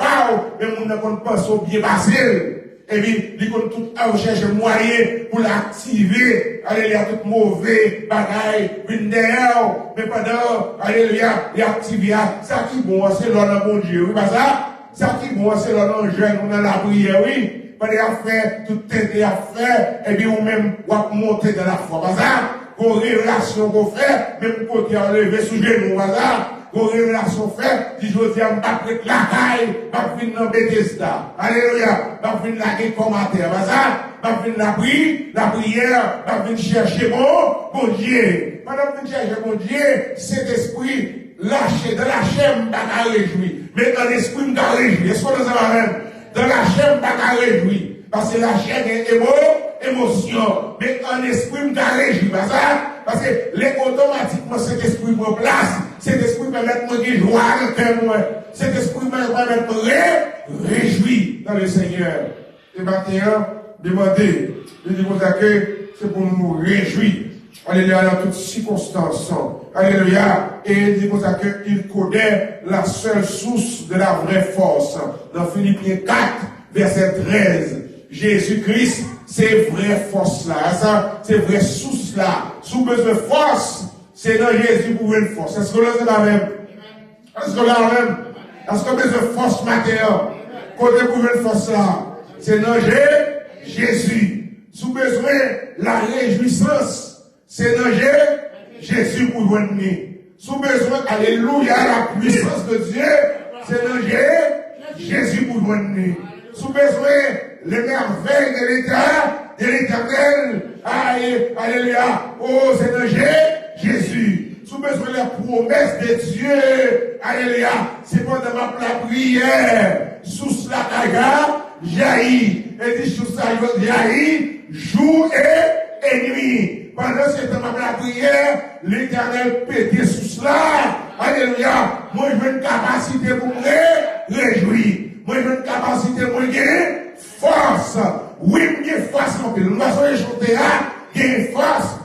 même on ne compte pas au bien passé. Et puis, il compte tout à rechercher moyen pour l'activer. Alléluia, tout mauvais bagaille, une derrière. Mais pendant, alléluia, il active. Ça qui bon, c'est l'homme bon Dieu. Oui, pas ça? Ça qui bon, c'est l'homme jeune, on a la prière, oui. Pendant qu'il a fait, tout est à faire, et puis, ou même, ou à monter dans la foi. Pas ça? Vos révélations qu'on fait, même côté enlevé sous genou, voilà. Vos révélations fait, si je dis, je vais prêter la caille, je vais venir dans Bethesda. Alléluia. Je vais venir la commentaire, voilà. Je vais venir la prière, je vais venir chercher bon Dieu. Pendant que je cherche bon Dieu, cet esprit, lâché, dans la chair, je ne vais pas réjouir. Mais dans l'esprit, je ne vais pas réjouir. Est-ce qu'on nous a même? Dans la chair, je ne vais pas réjouir. Parce que la chair est émotion, mais en esprit, je me réjouis, pas ça? Parce que automatiquement, cet esprit me place, cet esprit permet de me joie dans moi, cet esprit permet de me réjouir dans le Seigneur. Et maintenant, demandez, je dis que c'est pour nous réjouir. Alléluia, dans toutes circonstances. Alléluia. Et il dit qu'il connaît la seule source de la vraie force. Dans Philippiens 4, verset 13. Jésus-Christ, c'est vraie force là, ça, c'est vraie source là. Sous besoin de force, c'est dans Jésus pour une force. Est-ce que là c'est la même? Est-ce que là même? Est-ce que besoin de force matin? Côté pour une force là, c'est dans Jésus. Sous besoin de la réjouissance, c'est dans Jésus pour joindre. Sous besoin, alléluia, la puissance de Dieu, c'est dans Jésus pour joindre. Sous besoin, les merveilles de l'éternel, alléluia, oh, c'est dans Jésus. Sous besoin des promesses de Dieu, alléluia, c'est pendant ma prière, sous la caga, jaillit, et dit sous ça, jaillit, jour et nuit. Pendant ce temps, ma prière, l'éternel pétait sous cela, alléluia, moi je veux une capacité pour me réjouir. Moi, j'ai une capacité, moi, j'ai force. Oui, j'ai force en pile. Nous allons chanter, j'ai force.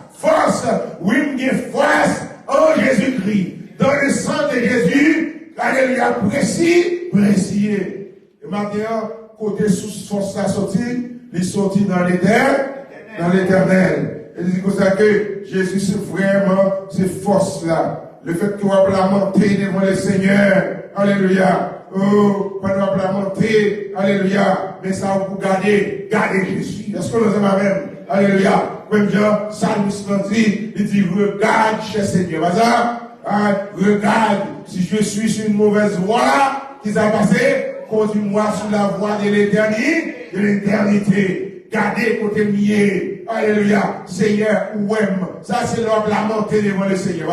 Oui, j'ai force en Jésus-Christ. Dans le sang de Jésus, alléluia, précis. Et maintenant, côté sous force la sortie, il est sorti dans l'éternel. Et il dit comme ça que Jésus, c'est vraiment cette force-là. Le fait qu'on va lamenter devant le Seigneur. Alléluia. Oh, pas de lamenter, alléluia, mais ça vous garder Jésus. Est-ce que nous sommes même? Alléluia. Comme Jean, Salmiste dit, il dit, regarde, cher Seigneur. Regarde, si je suis sur une mauvaise voie, qui s'est passé, continue-moi sur la voie de l'éternité. Gardez côté mieux. Alléluia. Seigneur, ou même. Ça, c'est leur lamenter devant le Seigneur.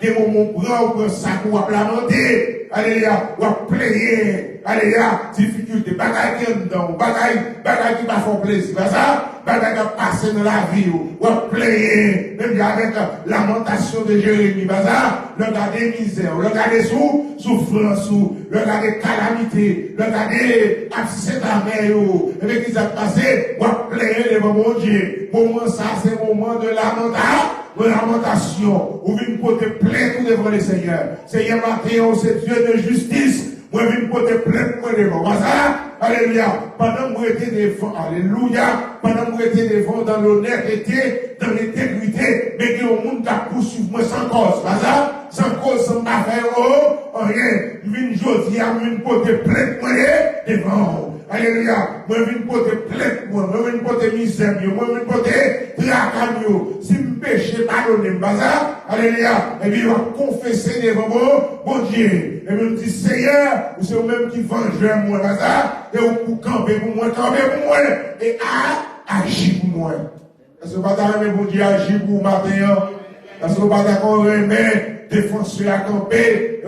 Des moments où ça ou à lamenter. Alléluia, ou à player. Alléluia, difficulté, bagaille qui est dedans, bagaille qui va faire plaisir. Ça, bagaille qui va passer dans la vie, ou à player. Même avec lamentation de Jérémie. Ça, le garder misère, le garder souffrance, le garder calamité, le garder absent la mer, et puis qui s'est passé, ou à player devant mon Dieu. Moment ça, c'est le moment de lamentation, où une côté plainte devant le Seigneur. Seigneur, Matthieu, c'est Dieu de justice. Moi, une côté plainte devant. Alléluia. Pendant que vous étiez devant, alléluia. Pendant que vous étiez devant dans l'honnêteté, dans l'intégrité, mais qu'il y a un monde qui a poursuivi moi sans cause. Sans cause, sans affaire, rien. Une journée, une côté plainte devant. Alléluia. Moi, une côté plainte, moi, une côté misère, moi, une côté tracamio. Si me péché, pardonnez-moi, alléluia. Et puis, il va confesser devant mon Dieu. Et puis, il me dit, Seigneur, c'est vous-même qui vengez moi, et vous campez pour moi, et agis pour moi. Est-ce que vous pas d'accord, mon Dieu, agir pour matin? Est-ce que vous pas d'accord, défenseur à camper,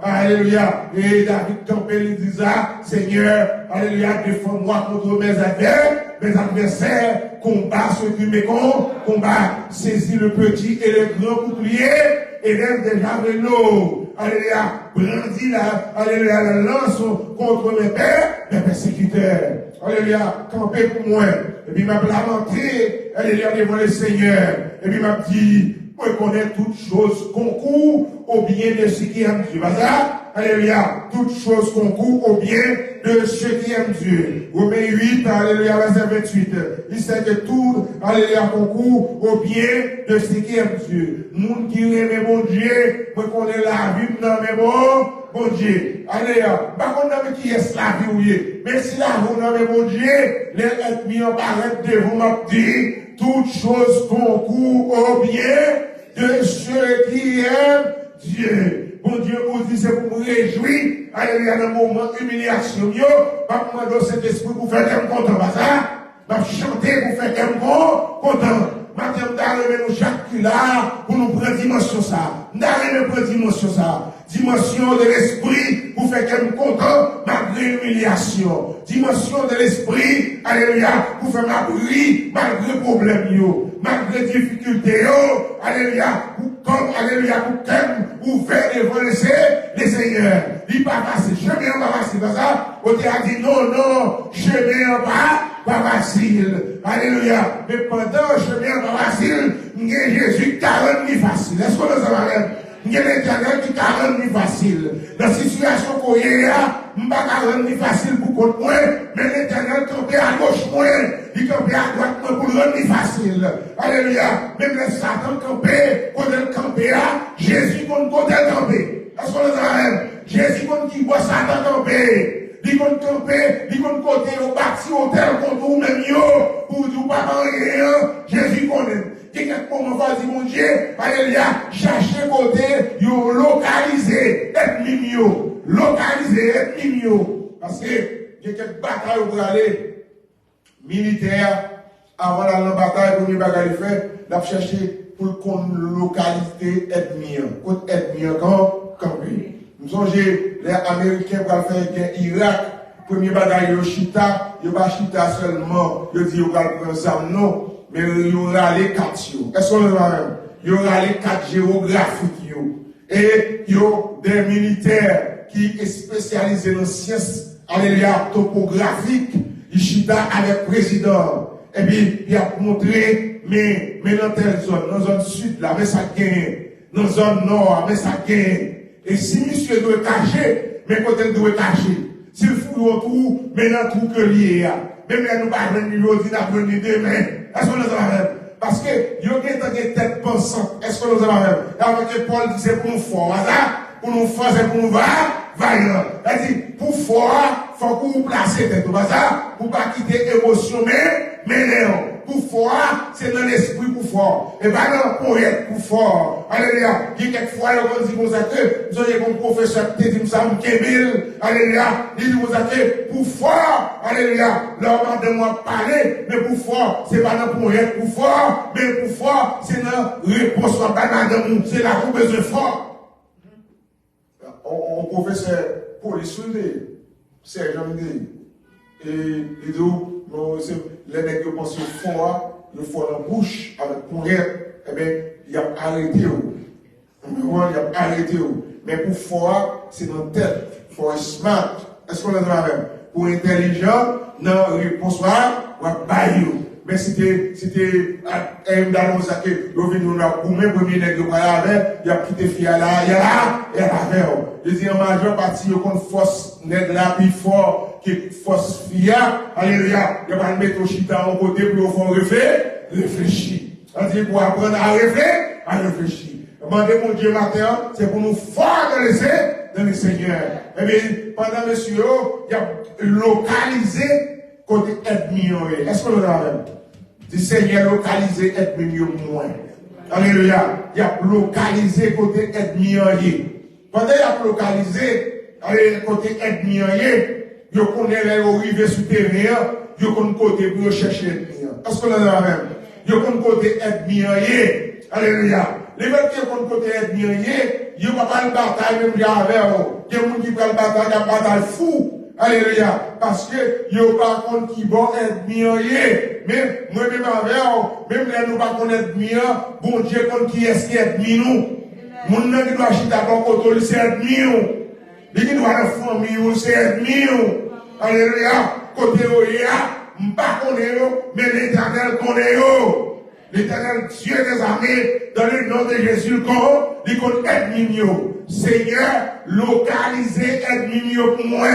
alléluia, et David campé, il dit ça, Seigneur, alléluia, défends-moi contre mes adversaires, combat ceux qui me combat, saisis le petit et le grand bouclier, et lève des javelots, alléluia, brandis la lance contre mes pères, mes persécuteurs. Alléluia, campez pour moi. Et puis m'a lamenté, alléluia, devant le Seigneur. Et puis m'a dit, moi connais toutes choses concourent au bien de ceux qui aiment Dieu. Alléluia, toutes choses concourent au bien de ceux qui aiment Dieu. Romains 8, alléluia, verset 28. Il sait que tout, alléluia, concourt au bien de ceux qui aiment Dieu. Moun qui aime mon Dieu, moi connais la vie dans mes mots. Bon Dieu, alléluia. Par contre, qui est la vie ou yé? Mais si la vie dans mes bon Dieu, les ennemis en paraît de vous m'a dit, toutes choses concourent au bien de ceux qui aiment Dieu. Bon Dieu, vous dit, c'est pour me réjouir. Alléluia, dans le moment d'humiliation, yo, pas pour demander cet esprit pour faire qu'elle content, pas ça? Pas chanter pour faire qu'elle content. Maintenant, d'arriver nous chaque là pour nous prendre dimension ça. D'arriver prendre dimension ça. Dimension de l'esprit pour faire qu'elle content malgré l'humiliation. Dimension de l'esprit, alléluia, pour faire m'abri malgré problème yo, malgré difficulté yo, alléluia, comme alléluia, pour qu'elle ouvert devant les Seigneurs. Il pas facile, chemin pas facile, pas ça. On t'a dit non, chemin pas facile. Alléluia. Mais pendant chemin pas facile, Jésus 40 000 facile. Est-ce qu'on le savait? Il y a l'Éternel qui 40 000 facile. Dans la situation qu'on y a, je ne vais pas 40 000 facile pour contre moi, mais l'Éternel campé à gauche moi, il campé à droite moi pour le rendre facile. Alléluia. Même les Satan campé, quand il campé à, Jésus contre côté campé. Est-ce qu'on le savait? Jésus contre qui voit Satan campé. Il compte camper, il compte côté au bâti hôtel contre vous même yo, pour dire pas rien, Jésus connaît. Quelqu'un pour me faire dire mon Dieu, alléluia, chercher côté, yo localiser, ethnie yo, localiser, ethnie yo. Parce que, il y a quelques batailles pour aller, militaire, avant d'aller en bataille, pour les bagailles faire, il a cherché pour qu'on localiser ethnie, contre ethnie quand camper. Nous sommes les Américains pour faire guerre Irak. Premier bagaille, ils chita, ils pas chita seulement, ils disent qu'ils vont prendre ça, non, mais il y aura les 4. Est-ce qu'on le voit même? Il y aura les 4 géographiques. Et il y a des militaires qui sont spécialisés dans la science, alléluia, topographique, ils chita avec le président. Et puis, il a montré, mais dans telle zone, dans la zone sud, là, mais ça gagne, dans la zone nord, mais ça gagne. Et si monsieur doit cacher, mais quand elle doit cacher, s'il fout au trou, mais dans le trou que lié, même là, nous pas venir aujourd'hui, nous venir demain. Est-ce qu'on nous a même? Parce que, il y a une tête pensante. Est-ce qu'on nous a même? Avec Paul dit, c'est pour nous fort, pour nous fort, c'est pour nous vaillant. Elle dit, pour fort, faut que vous placez tête, pour pas quitter l'émotion, mais non. Pour fort, c'est dans l'esprit pour fort. Et pas dans le poète pour fort. Alléluia. Il y a quelques fois, on dit, vous avez vous avez comme professeur qui dit, ça me kémil. Alléluia. Il dit, vous avez pour fort. Alléluia. L'homme de moi parler, mais pour fort, c'est pas dans le poète pour fort, mais pour fort, c'est dans réponse à banane. C'est là qu'on besoin fort. On professeur police, c'est Jean dit. Et il dit, les mecs qui pensent au fort, le fort dans la bouche, avec pour rien, eh bien, il a arrêté. Il a arrêté. Mais pour fort, c'est dans la tête. Fort smart. Est-ce qu'on a dit la même? Pour intelligent, non, réponse pas, ou à bailler. Mais c'était, un d'annonce à que, vous venez nous la boumé, premier nègre de avec, il a quitté fia là, il y a là, et la veille. Je dis, en majeure partie, il y a une force nègre là, plus fort, qui force fia, alléluia, il va mettre au chita en côté pour faire réfléchir. On dit, pour apprendre à réfléchir. Demandez mon Dieu matin, c'est pour nous fortalecer dans le Seigneur. Eh bien, pendant monsieur, il y a localisé côté ethnie. Est-ce que vous avez dit Seigneur localisé ethnie moins? Alléluia. Il y a localisé côté ethnie. Pendant il y a localisé côté ethnie, il connaît les arrivées souterraines, il connaît côté pour chercher ethnie. Est-ce que vous avez même? Il connaît côté ethnie. Alléluia. Les gens qui ont côté ethnie, ils n'ont pas de bataille même avec eux. Il y a des gens qui prennent la bataille fou. Alléluia. Parce que, il n'y a pas contre qui bon ethnie. Mais, moi-même avec eux, même là, nous pas connaître ethnie, bon Dieu contre qui est-ce qui est ethnie nous. Mon nom qui doit chiter à bon côté, c'est ethnie. Les qui doit la famille, c'est ethnie. Alléluia. Côté où pas connaît, mais l'Éternel connaît. L'Éternel Dieu des armées, dans le nom de Jésus, il connaît aide Seigneur, localisez aide pour moi.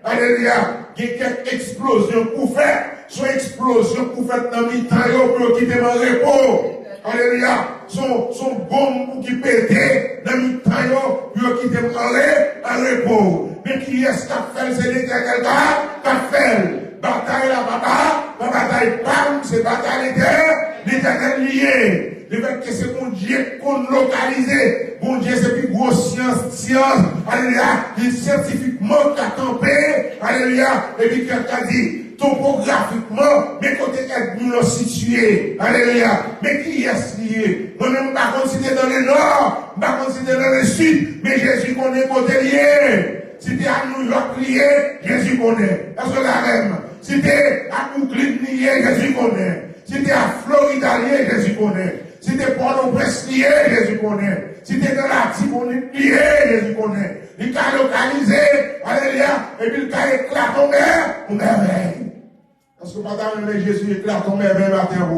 Alléluia. Il y a quelques explosions pour faire. Soit explosion pour faire dans le temps pour quitter mon repos. Alléluia. Son bombe pour qui péter dans le temps pour quitter mon repos. Mais qui est-ce qui a fait? C'est l'Éternel qui a fait. Bataille la bataille pas, c'est bataille l'Éternel lié. Le fait que c'est mon Dieu qu'on localisé. Mon Dieu, c'est plus grosse science. Alléluia. Il scientifiquement qu'a campé. Alléluia. Et puis quelqu'un dit, topographiquement, mes côtés ethniques situés. Alléluia. Mais qui est lié? Moi-même, pas considéré dans le nord, pas considéré dans le sud, mais Jésus connaît côté lié. Si tu es à New York lié, Jésus connaît. Est-ce que la même? Si tu es à Brooklyn lié, Jésus connaît. Si tu es à Florida lié, Jésus connaît. Si tu es Port-au-Prince lié, Jésus connaît. Si tu es dans la Tibonite lié, Jésus connaît. Il t'a localisé, alléluia, et puis il t'a éclaté ton merveille. Parce que pendant que Jésus éclate ton merveille matin,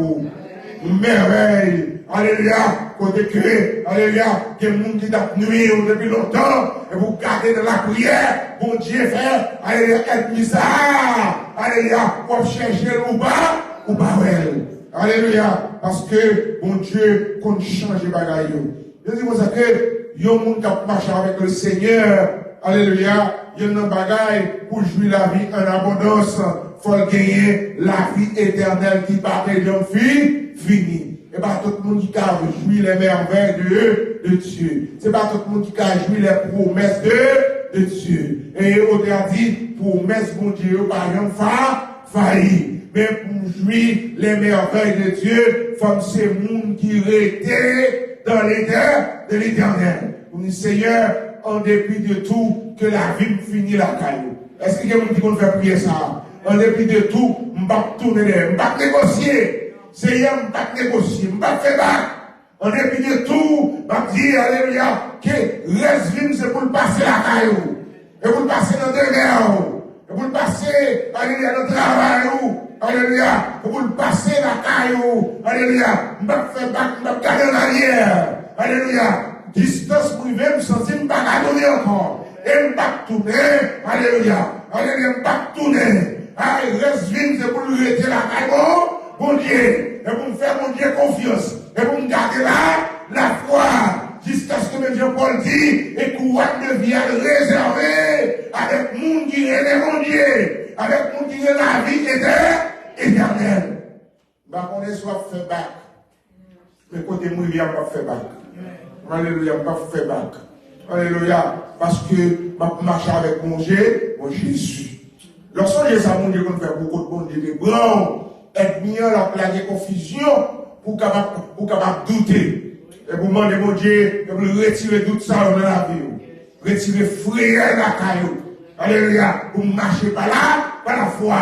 merveille. Alléluia, côté que, alléluia, que le monde qui t'a nuit depuis longtemps, et vous gardez de la prière, bon Dieu fait, alléluia, être mis ça, alléluia, pour chercher ou pas, alléluia, parce que, bon Dieu, qu'on change les bagailles. Je dis comme ça que, il y a un monde qui a marché avec le Seigneur, alléluia, il y a un bagaille pour jouir la vie en abondance, faut gagner la vie éternelle qui partait d'une fille, finie. Et pas tout le monde qui a joué les merveilles de Dieu. C'est pas tout le monde qui a joué les promesses de Dieu. Et on a dit, promesses mon Dieu, par exemple, failli. Mais pour jouir les merveilles de Dieu, comme ces monde qui étaient dans l'éternel. On dit, Seigneur, en dépit de tout, que la vie me finit la caillou. Est-ce qu'il y a quelqu'un qui peut faire prier ça? En dépit de tout, je ne vais pas tourner, je ne vais pas négocier. Seigneur, je ne vais pas négocier, je ne vais pas faire bac. En dépit de tout, je vais dire, alléluia, que reste vivre, c'est pour le passer la caillou. Et pour le passer dans deux guerres. Et pour le passer, alléluia, dans le travail. Alléluia. Et pour le passer la caillou. Alléluia. Je ne vais pas faire bac, je ne vais pas garder en arrière. Alléluia. Distance privée, je me sens que je ne vais pas garder encore. Et je ne vais pas tourner. Alléluia. Alléluia, je ne vais pas tourner. Ah, reste vivre, c'est pour lui rester la caillou. Bon Dieu, et pour me faire mon Dieu confiance, et pour me garder là, la foi, jusqu'à ce que M. Paul dit, et couronne de vie à réserver avec mon qui est mon Dieu, avec mon qui est la vie éternelle. Bah, on est soit fait bac, mais côté moi, il n'y a pas fait bac. Alléluia, pas fait bac. Alléluia, parce que je marche avec mon Jésus. Lorsque j'ai ça, mon Dieu, qu'on fait beaucoup de bon Dieu, des blancs. Être mis la plague de confusion pour capable douter. Et vous demandez mon Dieu de vous retirer tout ça dans la vie. Retirer frère la caillou. Alléluia. Vous marchez par là, par la foi.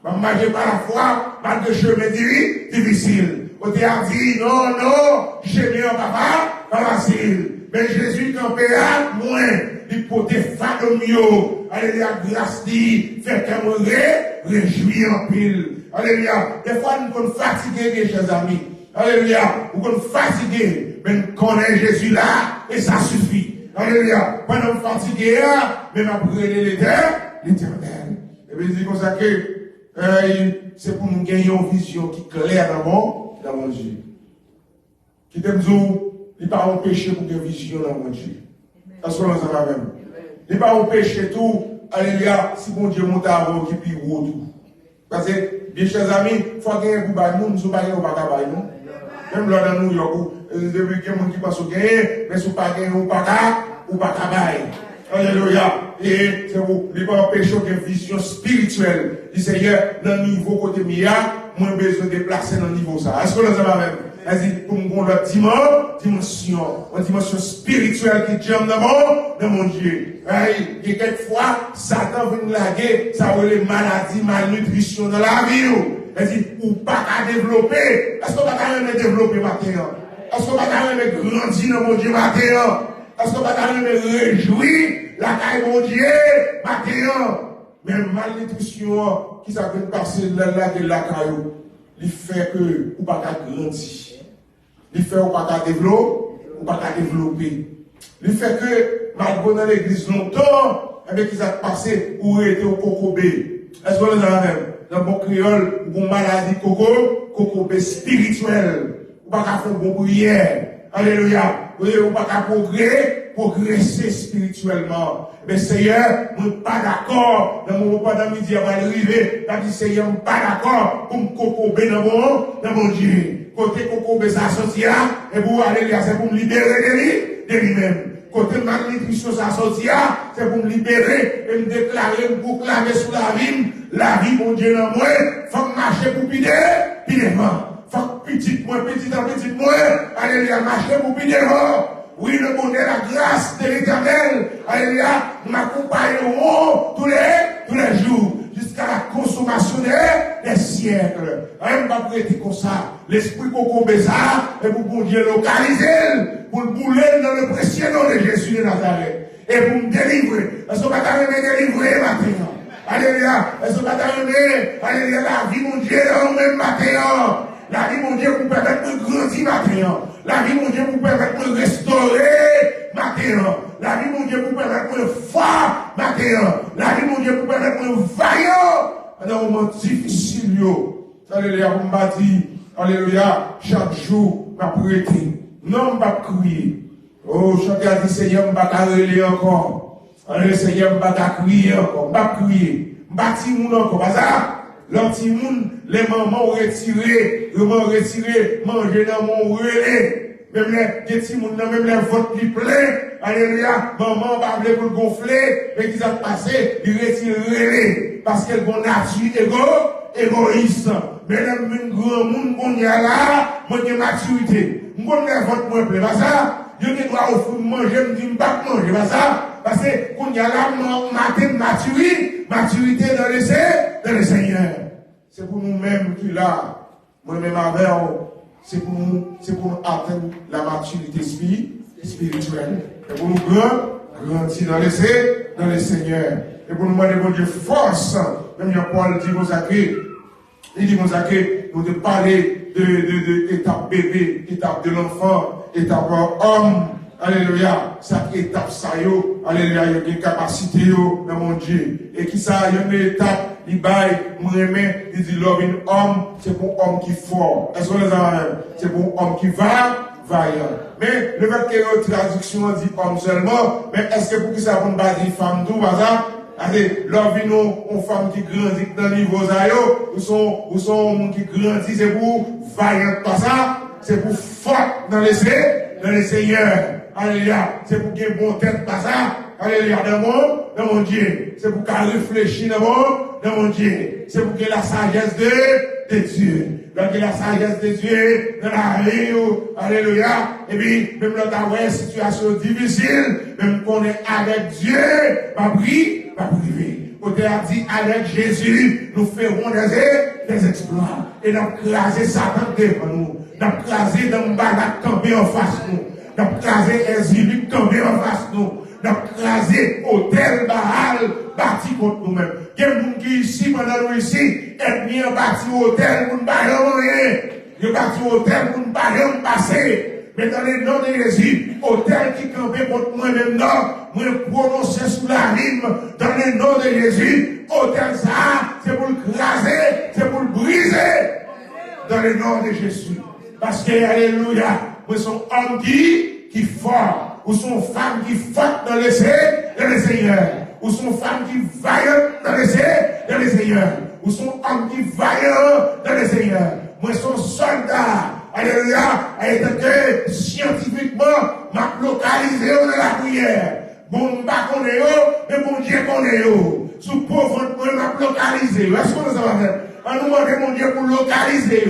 Vous marchez par la foi, par des chemins difficiles. Vous avez dit non, chemin papa, pas facile. Mais Jésus campé à moins. Il peut te faire mieux. Alléluia, grâce dit, fait qu'un réjouir en pile. Alléluia. Des fois, nous sommes fatigués, mes chers amis. Alléluia. Nous sommes fatigués. Mais nous connaissons Jésus là, et ça suffit. Alléluia. Pendant nous fatigués, mais nous avons l'éternel. Et bien, il dit comme ça que c'est pour nous gagner une vision qui est claire dans mon Dieu. Qui t'aime dire, il n'y a pas un péché pour une vision dans mon Dieu. Parce qu'on en a même. Il n'y a pas un péché tout. Alléluia. Si mon Dieu monte à vous, qui pire tout. Parce que, bien chers amis, il faut gagner pour bailler, nous ne sommes pas gagnés pour bailler, non? Même là dans New York, depuis qu'il y a des gens qui pensent gagner, mais si vous ne pas gagner, ou pas bailler. Alléluia. Et c'est vous, il n'y a pas un péché qui est vision spirituelle. Il dit, Seigneur, dans le niveau côté mia, moi, j'ai besoin de déplacer dans le niveau ça. Est-ce que nous avons même? C'est pour nous la dimension, une dimension spirituelle qui tient dans mon Dieu. Et quelquefois, Satan vient laguer, ça veut les maladies, malnutrition dans la vie. C'est ou pas à développer. Est-ce qu'on va quand même développer matin? Est-ce qu'on va quand même grandir dans mon Dieu matin? Est-ce qu'on va quand même réjouir la caille mon Dieu matin? même malnutrition qui s'appelle passer là de la caillou, il fait que ou pas grandir. Il fait ou pas développer. Il fait que, malgré dans l'église longtemps, avec qui ça passé, ou était au cocobé. Est-ce que vous avez même? Dans mon créole, ou maladie cocobé spirituel. Ou pas qu'à faire bon prière. Alléluia. Ou pas qu'à progresser spirituellement. Mais Seigneur, nous ne sommes pas d'accord. Dans mon repas midi, avant d'arriver, on dit Seigneur, nous ne sommes pas d'accord pour me cocobé dans mon Dieu. Côté cocobé, ça sorti là, et pour alléluia, c'est pour me libérer de lui-même. Côté malnutrition, ça sorti là, c'est pour me libérer et me déclarer, me proclamer sous la vie, mon Dieu, dans moi. Faut marcher pour pidément. Faut petit moins, alléluia, marcher pour pidément. Oui, le bonheur, la grâce de l'Éternel, alléluia, m'accompagneront tous les jours, jusqu'à la consommation des siècles. On va prêter comme ça, l'esprit qu'on ça, et pour bon Dieu localiser, pour le bouler dans le précieux nom de Jésus de Nazareth, et pour me délivrer. Est-ce qu'on va me délivrer maintenant? Alléluia, est-ce qu'on va me alléluia, la vie, mon Dieu, dans le même matin. La vie, mon Dieu, vous permettre de grandir maintenant. La vie, mon Dieu, vous permettre de restaurer maintenant. La vie, mon Dieu, vous permettre de fort maintenant. La vie, mon Dieu, vous permettre de vaillant dans un moment difficile. Alléluia, vous m'avez dit, alléluia, chaque jour, ma prêté. Non, je ne crier. Oh, chacun dit, Seigneur, je ne vais pas crier encore. Alléluia, Seigneur, je ne vais pas crier encore. Je ne vais pas crier. Je ne vais pas crier encore. Pas ça? L'antimoun, les mamans retiré, manger dans mon relais. Même les petits moun, même les votes qui plein, alléluia, maman va vouloir pour le gonfler, mais qui s'est passé, il retire relais. Parce qu'elle a une nature égoïste. Mais les grand moun, qu'on y a là, moi, j'ai maturité. Moi, les votes pour plein, pas ça? Je dois offrir manger, je me dis, pas manger, pas ça? Parce que, qu'on y a là, maturité dans le Seigneur. C'est pour nous-mêmes qui là, moi-même avec c'est pour nous atteindre la maturité spirituelle. C'est pour nous grandir dans le Seigneur. Et pour nous demander bon Dieu force. Même Jean-Paul dit nous de parler de étape bébé, étape de l'enfant, étape homme. Alléluia, cette étape ça yo, alléluia, il y a une capacité yo dans mon Dieu. Et qui ça, il y a une étape, il baille, il dit love in homme, c'est pour homme qui fort. Est-ce que vous avez c'est pour homme qui vaillant. Mais le fait que la traduction dit homme seulement, mais est-ce que pour qui ça ne pas dire femme tout, par ça? Love in une femme qui grandit dans le niveau zayo, ou sont qui grandit, c'est pour vaillant, pas ça? C'est pour fort dans le Seigneur. Alléluia. C'est pour qu'il y ait bon tête, pas ça. Alléluia. Dans mon Dieu. C'est pour qu'elle réfléchisse dans mon Dieu. C'est pour qu'il y ait la sagesse de Dieu. Donc, il y a la sagesse de Dieu dans la vie. Alléluia. Et puis, même dans ta situation difficile, même qu'on est avec Dieu, pas privé. Quand il a dit avec Jésus, nous ferons des exploits. Et nous craser Satan devant nous. Nous craser dans le bagat campé en face nous. Nous craser Ezébique campé en face nous. Nous craser hôtel Baal bâti contre nous-mêmes. Il y a des gens qui ici, pendant nous ici, est bien bâti hôtel pour ne pas rien. Il y a bâti hôtel pour ne pas rien passer. Mais dans le nom de Jésus, hôtel qui campait contre moi-même, non, moi prononcer sous la rime, dans le nom de Jésus, hôtel ça, c'est pour le craser, c'est pour le briser, dans le nom de Jésus. Parce que, alléluia, nous sommes hommes qui fort, ou sont femmes qui fortent dans le Seigneur, ou sont femmes qui vaillent dans le Seigneur, ou sont hommes qui vaillent dans le Seigneur. Moi, sont soldats. Alléluia, et que scientifiquement, m'a localisé dans la prière. Bon, pas qu'on est mais bon Dieu qu'on est sous pauvre, m'a localisé. Est-ce qu'on nous a fait? On nous demande mon Dieu pour localiser.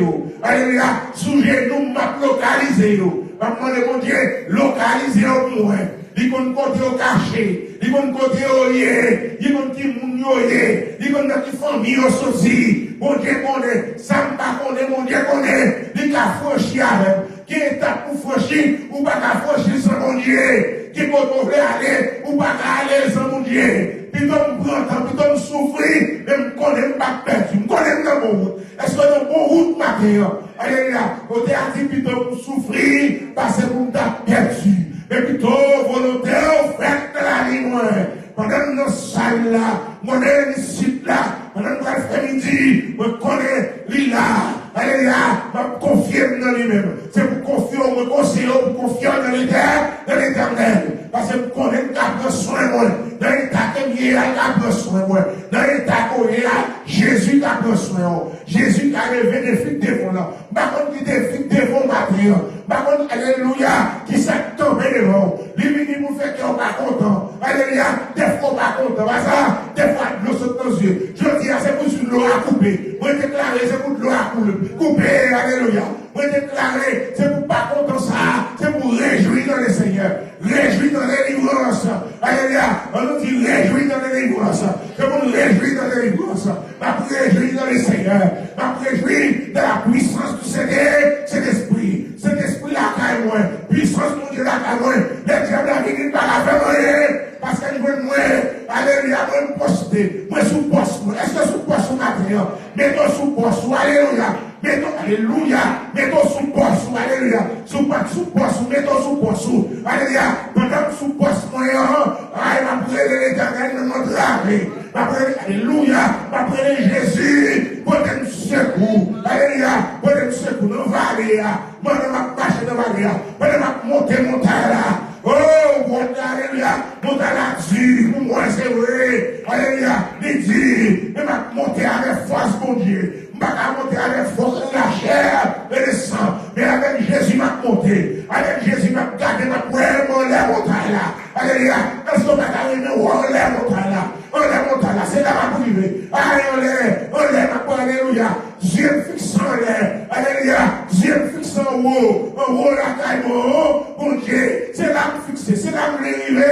Alléluia, sous genoux, m'a localisé. On demande mon Dieu, localiser au moins. Il y a un côté au caché, il y a un côté au lié, il y a un petit moun yoye, il y a une petite famille au souci. Mon Dieu connaît, ça ne pas connaît, mon Dieu connaît, il a franchi avec. Qui est pour franchir, ou pas qu'à franchir sans mon Dieu. Qui peut aller, ou pas qu'à aller sans mon Dieu. Puis comme prend entend plutôt me souffrir, mais me connaît pas perdu, me connaît dans mon route. Est-ce que dans mon route matin, alléluia, côté a dit plutôt me souffrir parce que vous m'avez perdu. Mais plutôt volontaire, fait de la ligne. Pendant nos salles là, mon ici là, pendant l'après-midi, je connais l'île là. Alléluia, je confirme dans lui-même. C'est pour confier, me conseiller, pour confier dans l'éternel. Parce que je connais qu'il a pris soin de moi. Dans l'état que il a pris soin de moi. Dans l'état où il a, Jésus a pris soin de moi. Jésus a levé des filles devant là. Par contre, il des filles devant matin. Par contre, alléluia, qui s'est tombé devant. Les mini vous fait qu'on n'est pas content. Alléluia, des fois on n'est pas content. Des fois l'eau saute dans les yeux. Je dis, c'est pour une l'eau à couper. Moi, déclarer, c'est pour l'eau à couper. Alléluia. Moi, déclarer, c'est pour pas content ça. C'est pour réjouir dans le Seigneur. Réjouir dans les livrances. Alléluia. On nous dit réjouir dans les livrances. C'est pour réjouir dans les livrances. Pour réjouir dans le Seigneur. Pour réjouir de la puissance du Seigneur. Cet esprit. Cet esprit là, quand moi. Puissance de Dieu là, quand moi. Les diables là, ils ne peuvent pas faire rien. Parce que moi, alléluia, moi, me poster. Moi, sous poste. Est-ce que sous poste ou matin? Mettons sous poste. Alléluia. Mettons, alléluia. Mettons sous poste. Alléluia. Sous poste. Mettons sous poste. Alléluia. Pendant sous poste, moi, m'a prié l'éternel, me montrer. M'a prié, alléluia. M'a prié Jésus. Pour te secours. Alléluia. Pour te secours. Dans la vallée. Moi, je m'a marché dans la vallée. Moi, je m'a monté là. Oh, alléluia, mon talent dit, pour moi c'est vrai, alléluia, il dit, je vais monter avec force, mon Dieu, je vais monter avec force la chair et le sang, mais avec Jésus m'a monté, avec Jésus m'a gardé, m'a pris mon lait montagne là, alléluia, est-ce qu'on va arriver au lait montagne là, c'est là ma privée, on l'a, ma part, alléluia, Dieu fixe en l'air, alléluia, Dieu fixe en haut la caille, mon Dieu, c'est là fixé, c'est là arrivé,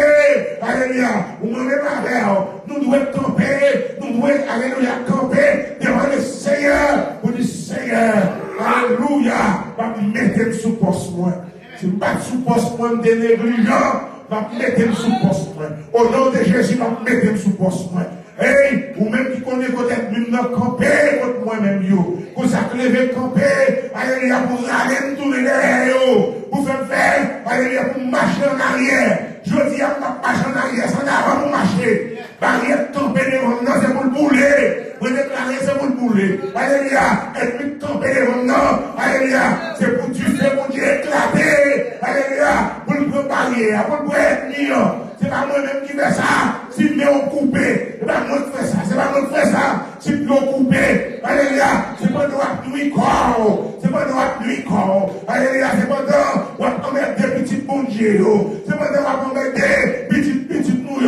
alléluia, ou même avec, nous devons camper, nous devons, alléluia, camper devant le Seigneur, pour dire Seigneur, alléluia, va me mettre sous poste moi, si je ne pas sous poste moi, de négligent, va me mettre sous poste moi, au nom de Jésus, va me mettre sous poste moi. Hey, ou même qui connaît peut-être maintenant camper contre moi-même, yo. Pour ça que lever camper, alléluia, pour aller me tourner derrière, yo. Pour faire, alléluia, pour marcher en arrière. Je dis à ma marche en arrière, sans avant pour marcher. Barrière camper devant nous, c'est pour le bouler. Vous déclarez, c'est pour le bouler. Alléluia, ennemi camper devant nous, alléluia, c'est pour Dieu, c'est pour Dieu éclater. Alléluia, pour le préparer, pour le prévenir. C'est pas moi-même qui fais ça. Si je m'en coupé, c'est pas moi qui fais ça. C'est pas moi qui fais ça. Si je m'en coupé, alléluia, c'est pas nous nuit corps. C'est pas nous nuit corps. Alléluia, c'est pas nous on va mettre des petits bons dieux. C'est pas nous on va mettre des petites nous.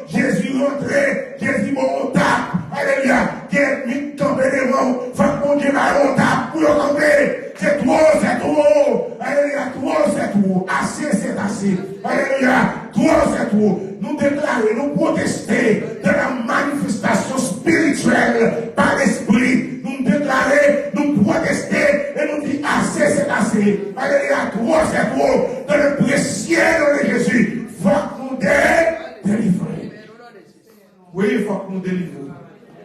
Jésus rentré, Jésus mon tape. Alléluia, qui est mis tombé devant. Faut bon Dieu va on tape pour le tomber. C'est trop. Alléluia, trop, c'est trop. Assez, c'est assez. Alléluia, trop, c'est trop. Nous déclarer, nous protester de la manifestation spirituelle par l'esprit. Nous déclarer, nous protester et nous dire assez, c'est assez. Alléluia, trop, c'est trop. De le précieux nom de Jésus. Faut que nous délivrer. Oui, il faut que nous délivrer.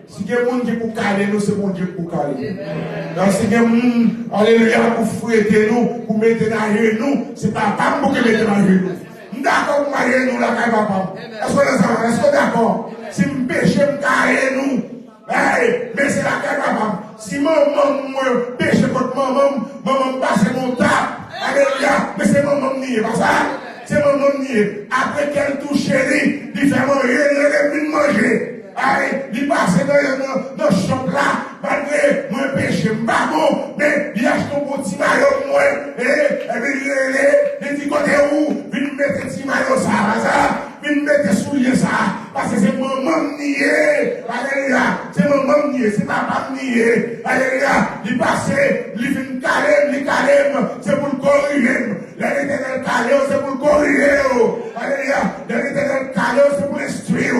Si il y a des gens qui pour caler nous, c'est bon Dieu pour caler. Donc si il y a des gens, alléluia, pour fouetter nous, pour mettre dans nous, c'est pas papa pour mettre dans nous. D'accord pour marier nous, là, papa. Est-ce que d'accord? Si je péche, je carré nous. Mais c'est la papa. Si maman péche contre maman passe mon tap. Alléluia, mais c'est maman nier, pas ça? C'est maman nier. Après qu'elle touche chérie, il fait manger. Allez, il passe dans le champ là, malgré mon péché, mais il achète un petit maillot, moi, et il dit, côté où, il met un petit maillot, ça, il met des souliers, ça, parce que c'est mon maman nié, alléluia, c'est mon maman nié, c'est papa nié, alléluia, il passe, il fait une calème, c'est pour le corriger, l'éternel calé, c'est pour le corriger, alléluia, l'éternel calé, c'est pour l'instruire,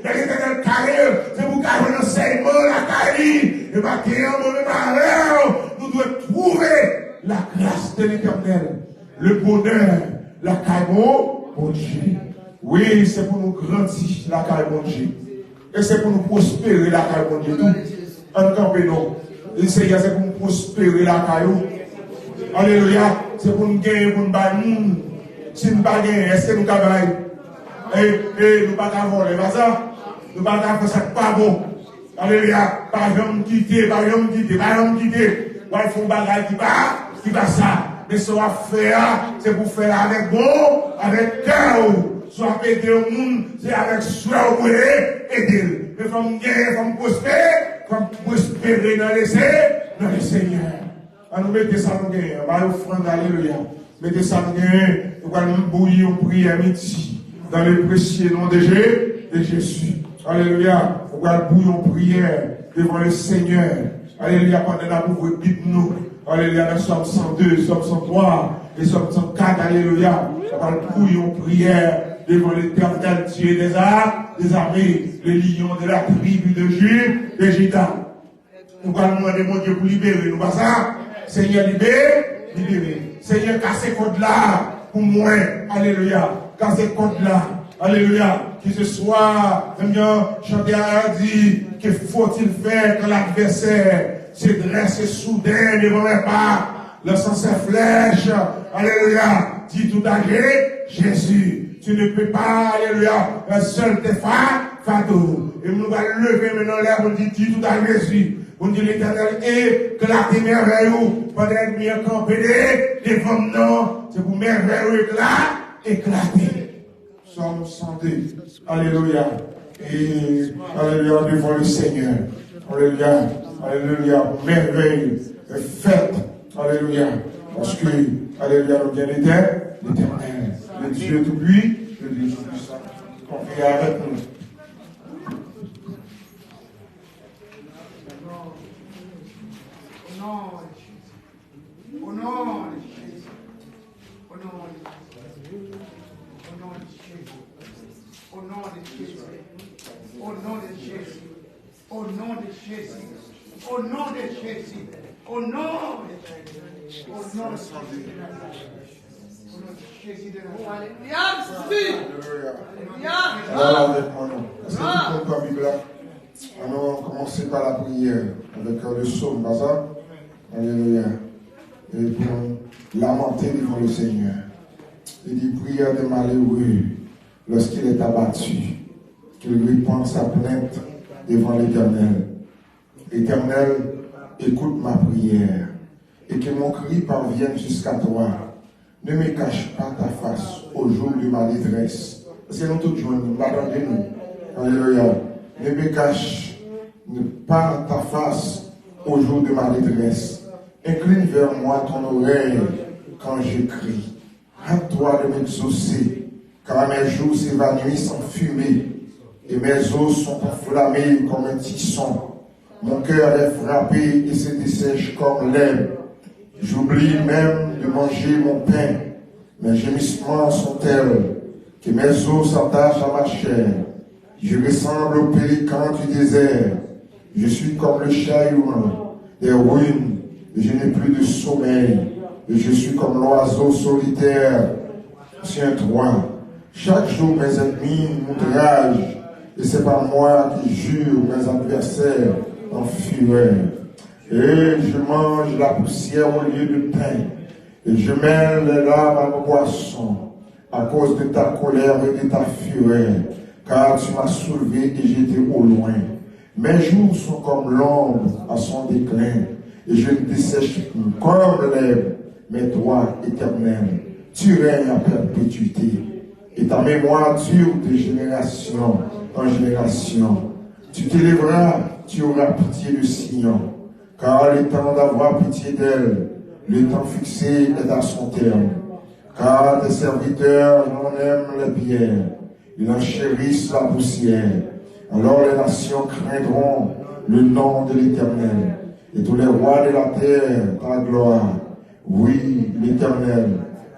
l'éternel calé, c'est pour garder l'enseignement, la caille, et va créer un mauvais malheur, nous devons trouver la grâce de l'éternel, le bonheur, la caille, mon Dieu. Oui, c'est pour nous grandir, la caille, mon Dieu. Et c'est pour nous prospérer la caille, mon Dieu. En campé, non. Le Seigneur, c'est pour nous prospérer la caille. Alléluia. C'est pour nous gagner, pour nous battre. Si nous ne pas gagner, est-ce que nous avons nous ne pas voler, pas ça? Nous ne pas faire ça pas bon. Alléluia. Par exemple, quitter. Par exemple, il faut un bagage qui va ça. Mais ce qu'on va faire, c'est pour faire avec bon, avec cœur. Soit aider au monde, c'est avec soin pour aider. Mais il faut me gagner, il faut me prospérer dans les Seigneurs. Alors, mettez ça nous gagner. On va offrande, alléluia. Mettez ça nous gagner. Nous allons bouillir une prière midi. Dans le précieux nom de Jésus. Alléluia. Nous allons bouillir une prière devant le Seigneur. Alléluia. Pendant la pauvre nous. Alléluia. Dans Somme 102, Somme 103 et Somme 104. Alléluia. Nous allons bouillir une prière devant l'Éternel Dieu des armées, le lion de la tribu de Juda. Nous allons demander mon Dieu pour libérer nous. Pas ça? Seigneur, libérez. Seigneur, cassez code là pour moi. Alléluia. Cassez code là. Alléluia. Que ce soit, chanter à dit, que faut-il faire quand l'adversaire se dresse soudain devant mes pas, lançant ses flèches. Alléluia. Dis tout à Jésus. Tu ne peux pas, alléluia, seul te faire, fado. Et nous allons lever maintenant l'air, on dit tout à Jésus. On dit l'Éternel éclater merveilleux pendant l'ennemi campé devant nous. C'est pour merveilleux éclater. Somme 102. Alléluia. Et alléluia devant le Seigneur. Alléluia. Alléluia. Merveille. Fête. Alléluia. Parce que, alléluia, nous bien l'Éternel. Le Dieu tout-puissant, le Dieu tout-puissant, confie avec nous. Au nom de Jésus. Au nom de Jésus. Au nom de Jésus. Au nom de Jésus. Au nom de Jésus. Au nom de Jésus. Au nom de Jésus. Au nom de Jésus de la Alléluia. Alors avec mon nom. Est-ce que tu comptes ta Bible là? Alors on va commencer par la prière avec le psaume, pas ça? Alléluia. Et pour lamenter devant le Seigneur. Il dit prière de malheureux lorsqu'il est abattu, qu'il répand sa plainte devant l'Éternel. Éternel, écoute ma prière et que mon cri parvienne jusqu'à toi. Ne me cache pas ta face au jour de ma détresse. Parce que nous tous joignons, nous. Alléluia. Ne me cache pas ta face au jour de ma détresse. Incline vers moi ton oreille quand je crie. Hâte-toi de m'exaucer, car mes jours s'évanouissent en fumée, et mes os sont enflammés comme un tisson. Mon cœur est frappé et se dessèche comme l'herbe. J'oublie même de manger mon pain. Mes gémissements sont tels que mes os s'attachent à ma chair. Je ressemble au pélican du désert. Je suis comme le chahut des ruines. Et je n'ai plus de sommeil. Et je suis comme l'oiseau solitaire sur un toit. Chaque jour, mes ennemis m'outragent. Et c'est pas moi qui jure mes adversaires en fureur. Et je mange la poussière au lieu de pain. Et je mêle les larmes à mon boisson. À cause de ta colère et de ta fureur. Car tu m'as soulevé et j'étais au loin. Mes jours sont comme l'ombre à son déclin. Et je ne dessèche comme l'herbe, mais toi, Éternel, tu règnes à perpétuité. Et ta mémoire dure de génération en génération. Tu t'élèveras, tu auras pitié de Sion, car le temps d'avoir pitié d'elle, le temps fixé est à son terme. Car tes serviteurs en aiment les pierres, ils en chérissent la poussière. Alors les nations craindront le nom de l'Éternel. Et tous les rois de la terre, ta gloire. Oui, l'Éternel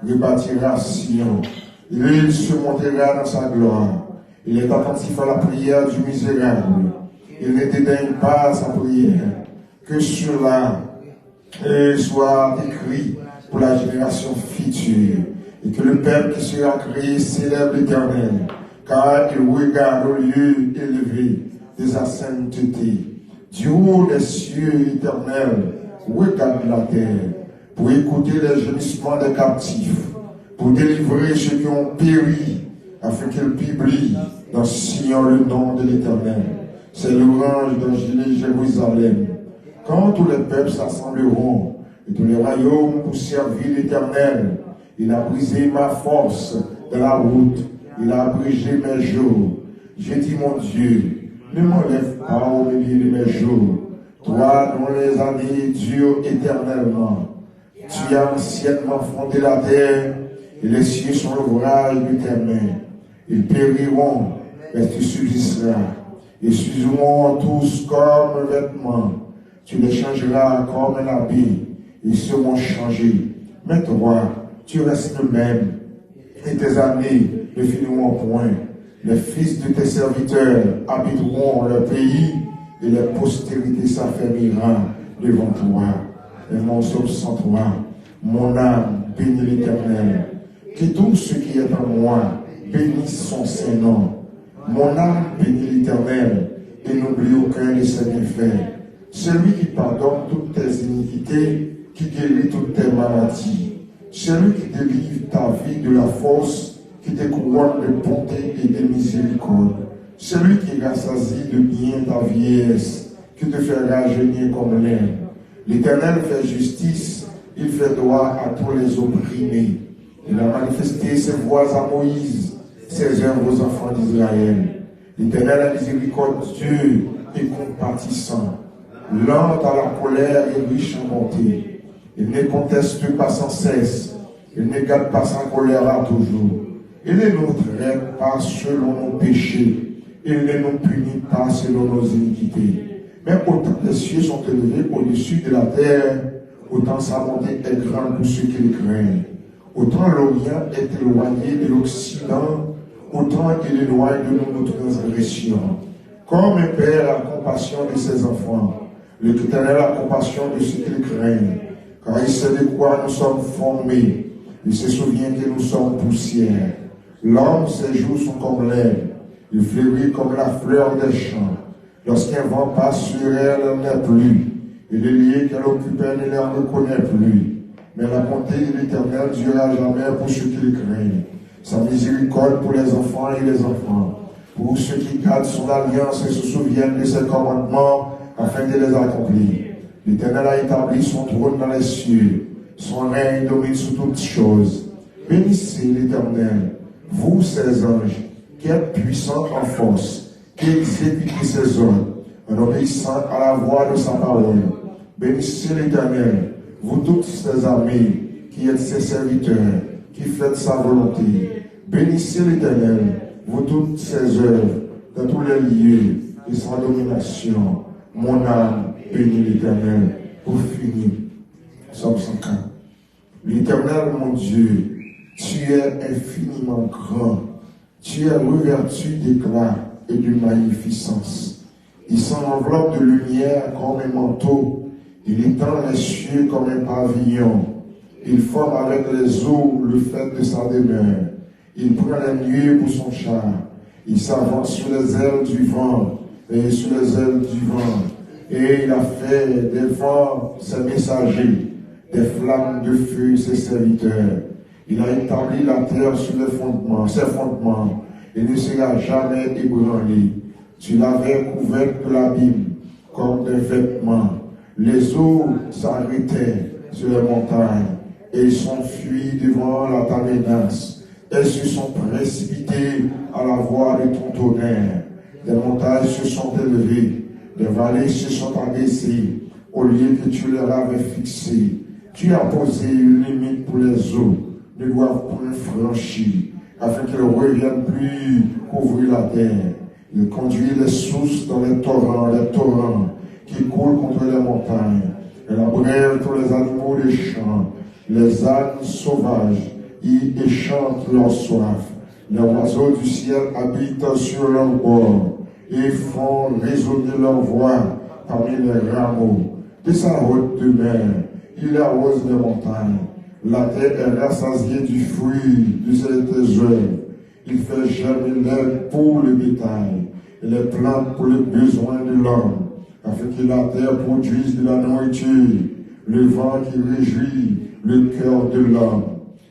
rebâtira Sion. Il se montera dans sa gloire. Il est attentif à la prière du misérable. Il ne dédaigne pas sa prière. Que cela soit écrit pour la génération future. Et que le peuple qui sera créé célèbre l'Éternel. Car il regarde au lieu élevé, de sa sainteté. Du haut des cieux éternels, regarde la terre, pour écouter les gémissements des captifs, pour délivrer ceux qui ont péri, afin qu'ils publient dans Sion le nom de l'Éternel. C'est l'orange de Jérusalem. Quand tous les peuples s'assembleront, et tous les royaumes pour servir l'Éternel, il a brisé ma force de la route, il a abrégé mes jours. J'ai dit, mon Dieu, ne m'enlève pas au milieu de mes jours, toi dont les années durent éternellement. Tu as anciennement fondé la terre, et les cieux sont l'ouvrage de tes mains. Ils périront, mais tu subsisteras. Ils s'useront tous comme un vêtement. Tu les changeras comme un habit. Ils seront changés. Mais toi, tu restes le même. Et tes années ne finiront point. Les fils de tes serviteurs habiteront le pays, et les postérités s'affermiront devant toi. Et mon somme sans toi, mon âme bénit l'Éternel. Que tout ce qui est en moi bénisse son Saint-Nom. Mon âme bénit l'Éternel et n'oublie aucun de ses bienfaits. Celui qui pardonne toutes tes iniquités, qui guérit toutes tes maladies. Celui qui délivre ta vie de la force, qui te couronne de bonté et de miséricorde. Celui qui rassasie de bien ta vieillesse, qui te fait rajeunir comme l'air. L'Éternel fait justice, il fait droit à tous les opprimés. Il a manifesté ses voies à Moïse, ses œuvres aux enfants d'Israël. L'Éternel est miséricordieux et compatissant, lent à la colère et riche en bonté. Il ne conteste pas sans cesse, il ne garde pas sa colère à toujours. Il ne nous traite pas selon nos péchés, il ne nous punit pas selon nos iniquités. Mais autant les cieux sont élevés au-dessus de la terre, autant sa bonté est grande pour ceux qui le craignent. Autant l'Orient est éloigné de l'Occident, autant il éloigne de nous nos transgressions. Comme un père a compassion de ses enfants, l'Éternel a compassion de ceux qui le craignent, car il sait de quoi nous sommes formés. Il se souvient que nous sommes poussière. L'homme, ses jours sont comme l'herbe, il fleurit comme la fleur des champs. Lorsqu'un vent passe sur elle, elle n'est plus, et les lieux qu'elle occupait ne les reconnaît plus. Mais la bonté de l'Éternel durera jamais pour ceux qui le craignent. Sa miséricorde pour les enfants et les enfants. Pour ceux qui gardent son alliance et se souviennent de ses commandements afin de les accomplir. L'Éternel a établi son trône dans les cieux. Son règne domine sur toutes choses. Bénissez l'Éternel, vous ses anges, qui êtes puissants en force, qui exécutez ses ordres, en obéissant à la voix de sa parole. Bénissez l'Éternel, vous toutes ses armées, qui êtes ses serviteurs, qui faites sa volonté. Bénissez l'Éternel, vous toutes ses œuvres, dans tous les lieux et sa domination. Mon âme bénit l'Éternel. Pour finir, Psaume 104. L'Éternel, mon Dieu, tu es infiniment grand. Tu es revêtu d'éclat et de magnificence. Il s'enveloppe de lumière comme un manteau. Il étend les cieux comme un pavillon. Il forme avec les eaux le fait de sa demeure. Il prend les nuées pour son char. Il s'avance sur les ailes du vent et sur les ailes du vent. Et il a fait des vents ses messagers, des flammes de feu ses serviteurs. Il a établi la terre sur ses fondements. Il ne sera jamais ébranlé. Tu l'avais couvert de l'abîme comme d'un vêtement. Les eaux s'arrêtaient sur les montagnes et ils s'enfuient devant ta menace. Elles se sont précipitées à la voix de ton tonnerre. Les montagnes se sont élevées, les vallées se sont abaissées au lieu que tu leur avais fixé. Tu as posé une limite pour les eaux, ne doivent point franchir, afin qu'elles ne reviennent plus couvrir la terre. Il conduit les sources dans les torrents qui coulent contre les montagnes. Elle abrève tous les animaux des champs, les ânes sauvages y échantent leur soif. Les oiseaux du ciel habitent sur leur bord et font résonner leur voix parmi les rameaux. De sa haute demeure, il arrose les montagnes. La terre est rassasiée du fruit de ses œuvres. Il fait germer l'herbe pour le bétail et les plantes pour les besoins de l'homme, afin que la terre produise de la nourriture, le vent qui réjouit le cœur de l'homme,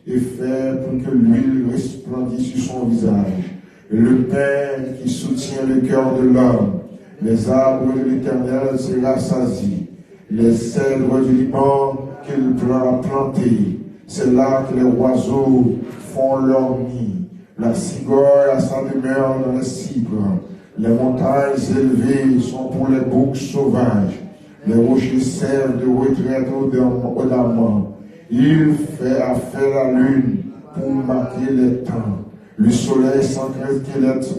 et fait pour que l'huile resplendisse sur son visage, et le pain qui soutient le cœur de l'homme. Les arbres de l'Éternel se rassasient, les cèdres du Liban qu'il a plantés, c'est là que les oiseaux font leur nid. La cigogne a sa demeure dans les cibres. Les montagnes élevées sont pour les boucs sauvages. Les rochers servent de retraite aux damans. Il fait affaire la lune pour marquer les temps. Le soleil sans crainte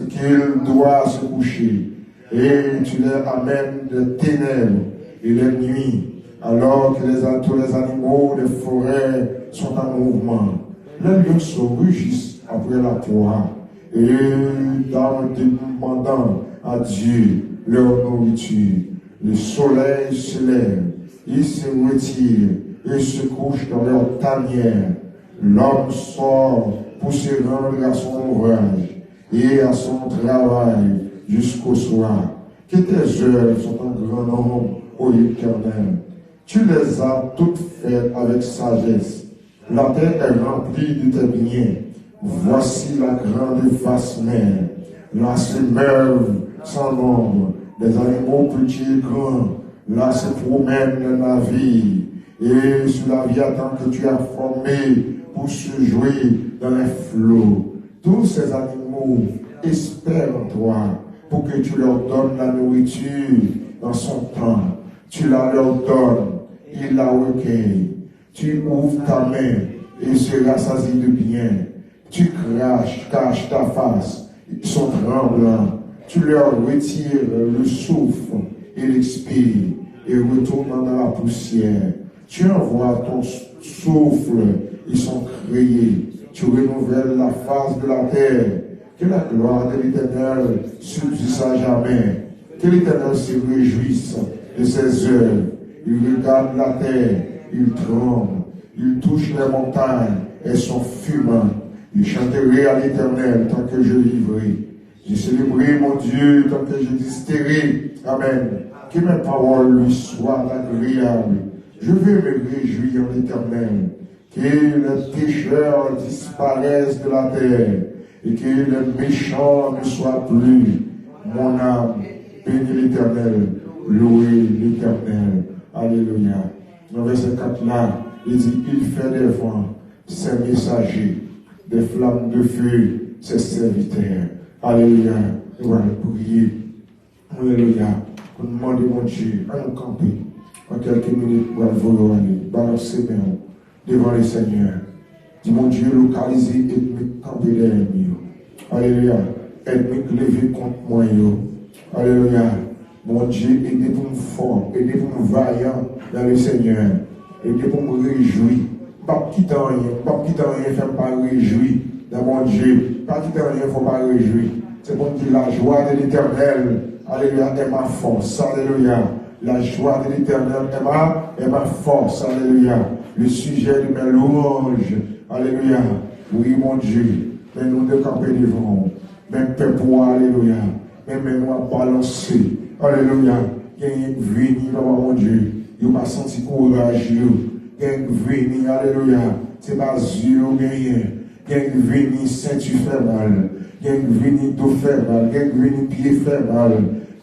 qu'il doit se coucher. Et tu les amènes des ténèbres et les nuits, alors que tous les animaux des forêts sont en mouvement. Les lionceaux rugissent après la proie, et dames demandant à Dieu leur nourriture. Le soleil se lève, il se retire et se couche dans leur tanière. L'homme sort pour se rendre à son ouvrage et à son travail jusqu'au soir. Que tes œuvres sont en grand nombre, ô Éternel. Tu les as toutes faites avec sagesse. La terre est remplie de tes biens. Voici la grande et vaste mer. Là se meuvent sans nombre des animaux petits et grands. Là se promènent les navires. Et sur la Léviathan que tu as formé pour se jouer dans les flots. Tous ces animaux espèrent en toi pour que tu leur donnes la nourriture dans son temps. Tu la leur donnes, ils la recueillent. Tu ouvres ta main et se rassasie de bien. Tu caches ta face, ils sont tremblants. Tu leur retires le souffle et l'expire et retournent dans la poussière. Tu envoies ton souffle, ils sont créés. Tu renouvelles la face de la terre. Que la gloire de l'Éternel subsiste à jamais. Que l'Éternel se réjouisse de ses œuvres. Il regarde la terre, il tremble. Il touche les montagnes, elles sont fumantes. Je chanterai à l'Éternel tant que je vivrai. Je célébrerai mon Dieu tant que j'existerai. Amen. Que mes paroles lui soient agréables. Je vais me réjouir en l'Éternel. Que les pécheurs disparaissent de la terre et que les méchants ne soient plus. Mon âme, bénis l'Éternel, louez l'Éternel. Alléluia. Dans le verset 4 là, il dit, il fait des vents, ses messagers, des flammes de feu, ses serviteurs. Alléluia. Nous allons prier. Alléluia. Nous demandons mon Dieu à nous camper. En quelques minutes, nous allons aller balancer devant le Seigneur. Dis mon Dieu, localiser et me camper derrière nous. Alléluia. Aide-moi lever contre moi. Alléluia. Mon Dieu, aidez pour me fort, aidez pour me vaillant dans le Seigneur. Aidez pour me réjouir. Pas quitter rien, faire pas réjouir dans mon Dieu. Pas quitter rien, il ne faut pas réjouir. C'est pour dire la joie de l'Éternel. Alléluia, est ma force. Alléluia. La joie de l'Éternel est ma force. Alléluia. Le sujet de mes louanges. Alléluia. Oui, mon Dieu. Mais nous de camper devant. Mais peuple, alléluia. Mais nous à balancer. Alléluia. Gagne venir dans mon Dieu. Il n'a pas senti courage. Gagne venir. Alléluia. C'est pas Dieu ou rien. Gagne venir, ceinture fait mal. Gagne venir, dos fait mal. Gagne venir, pied fait mal.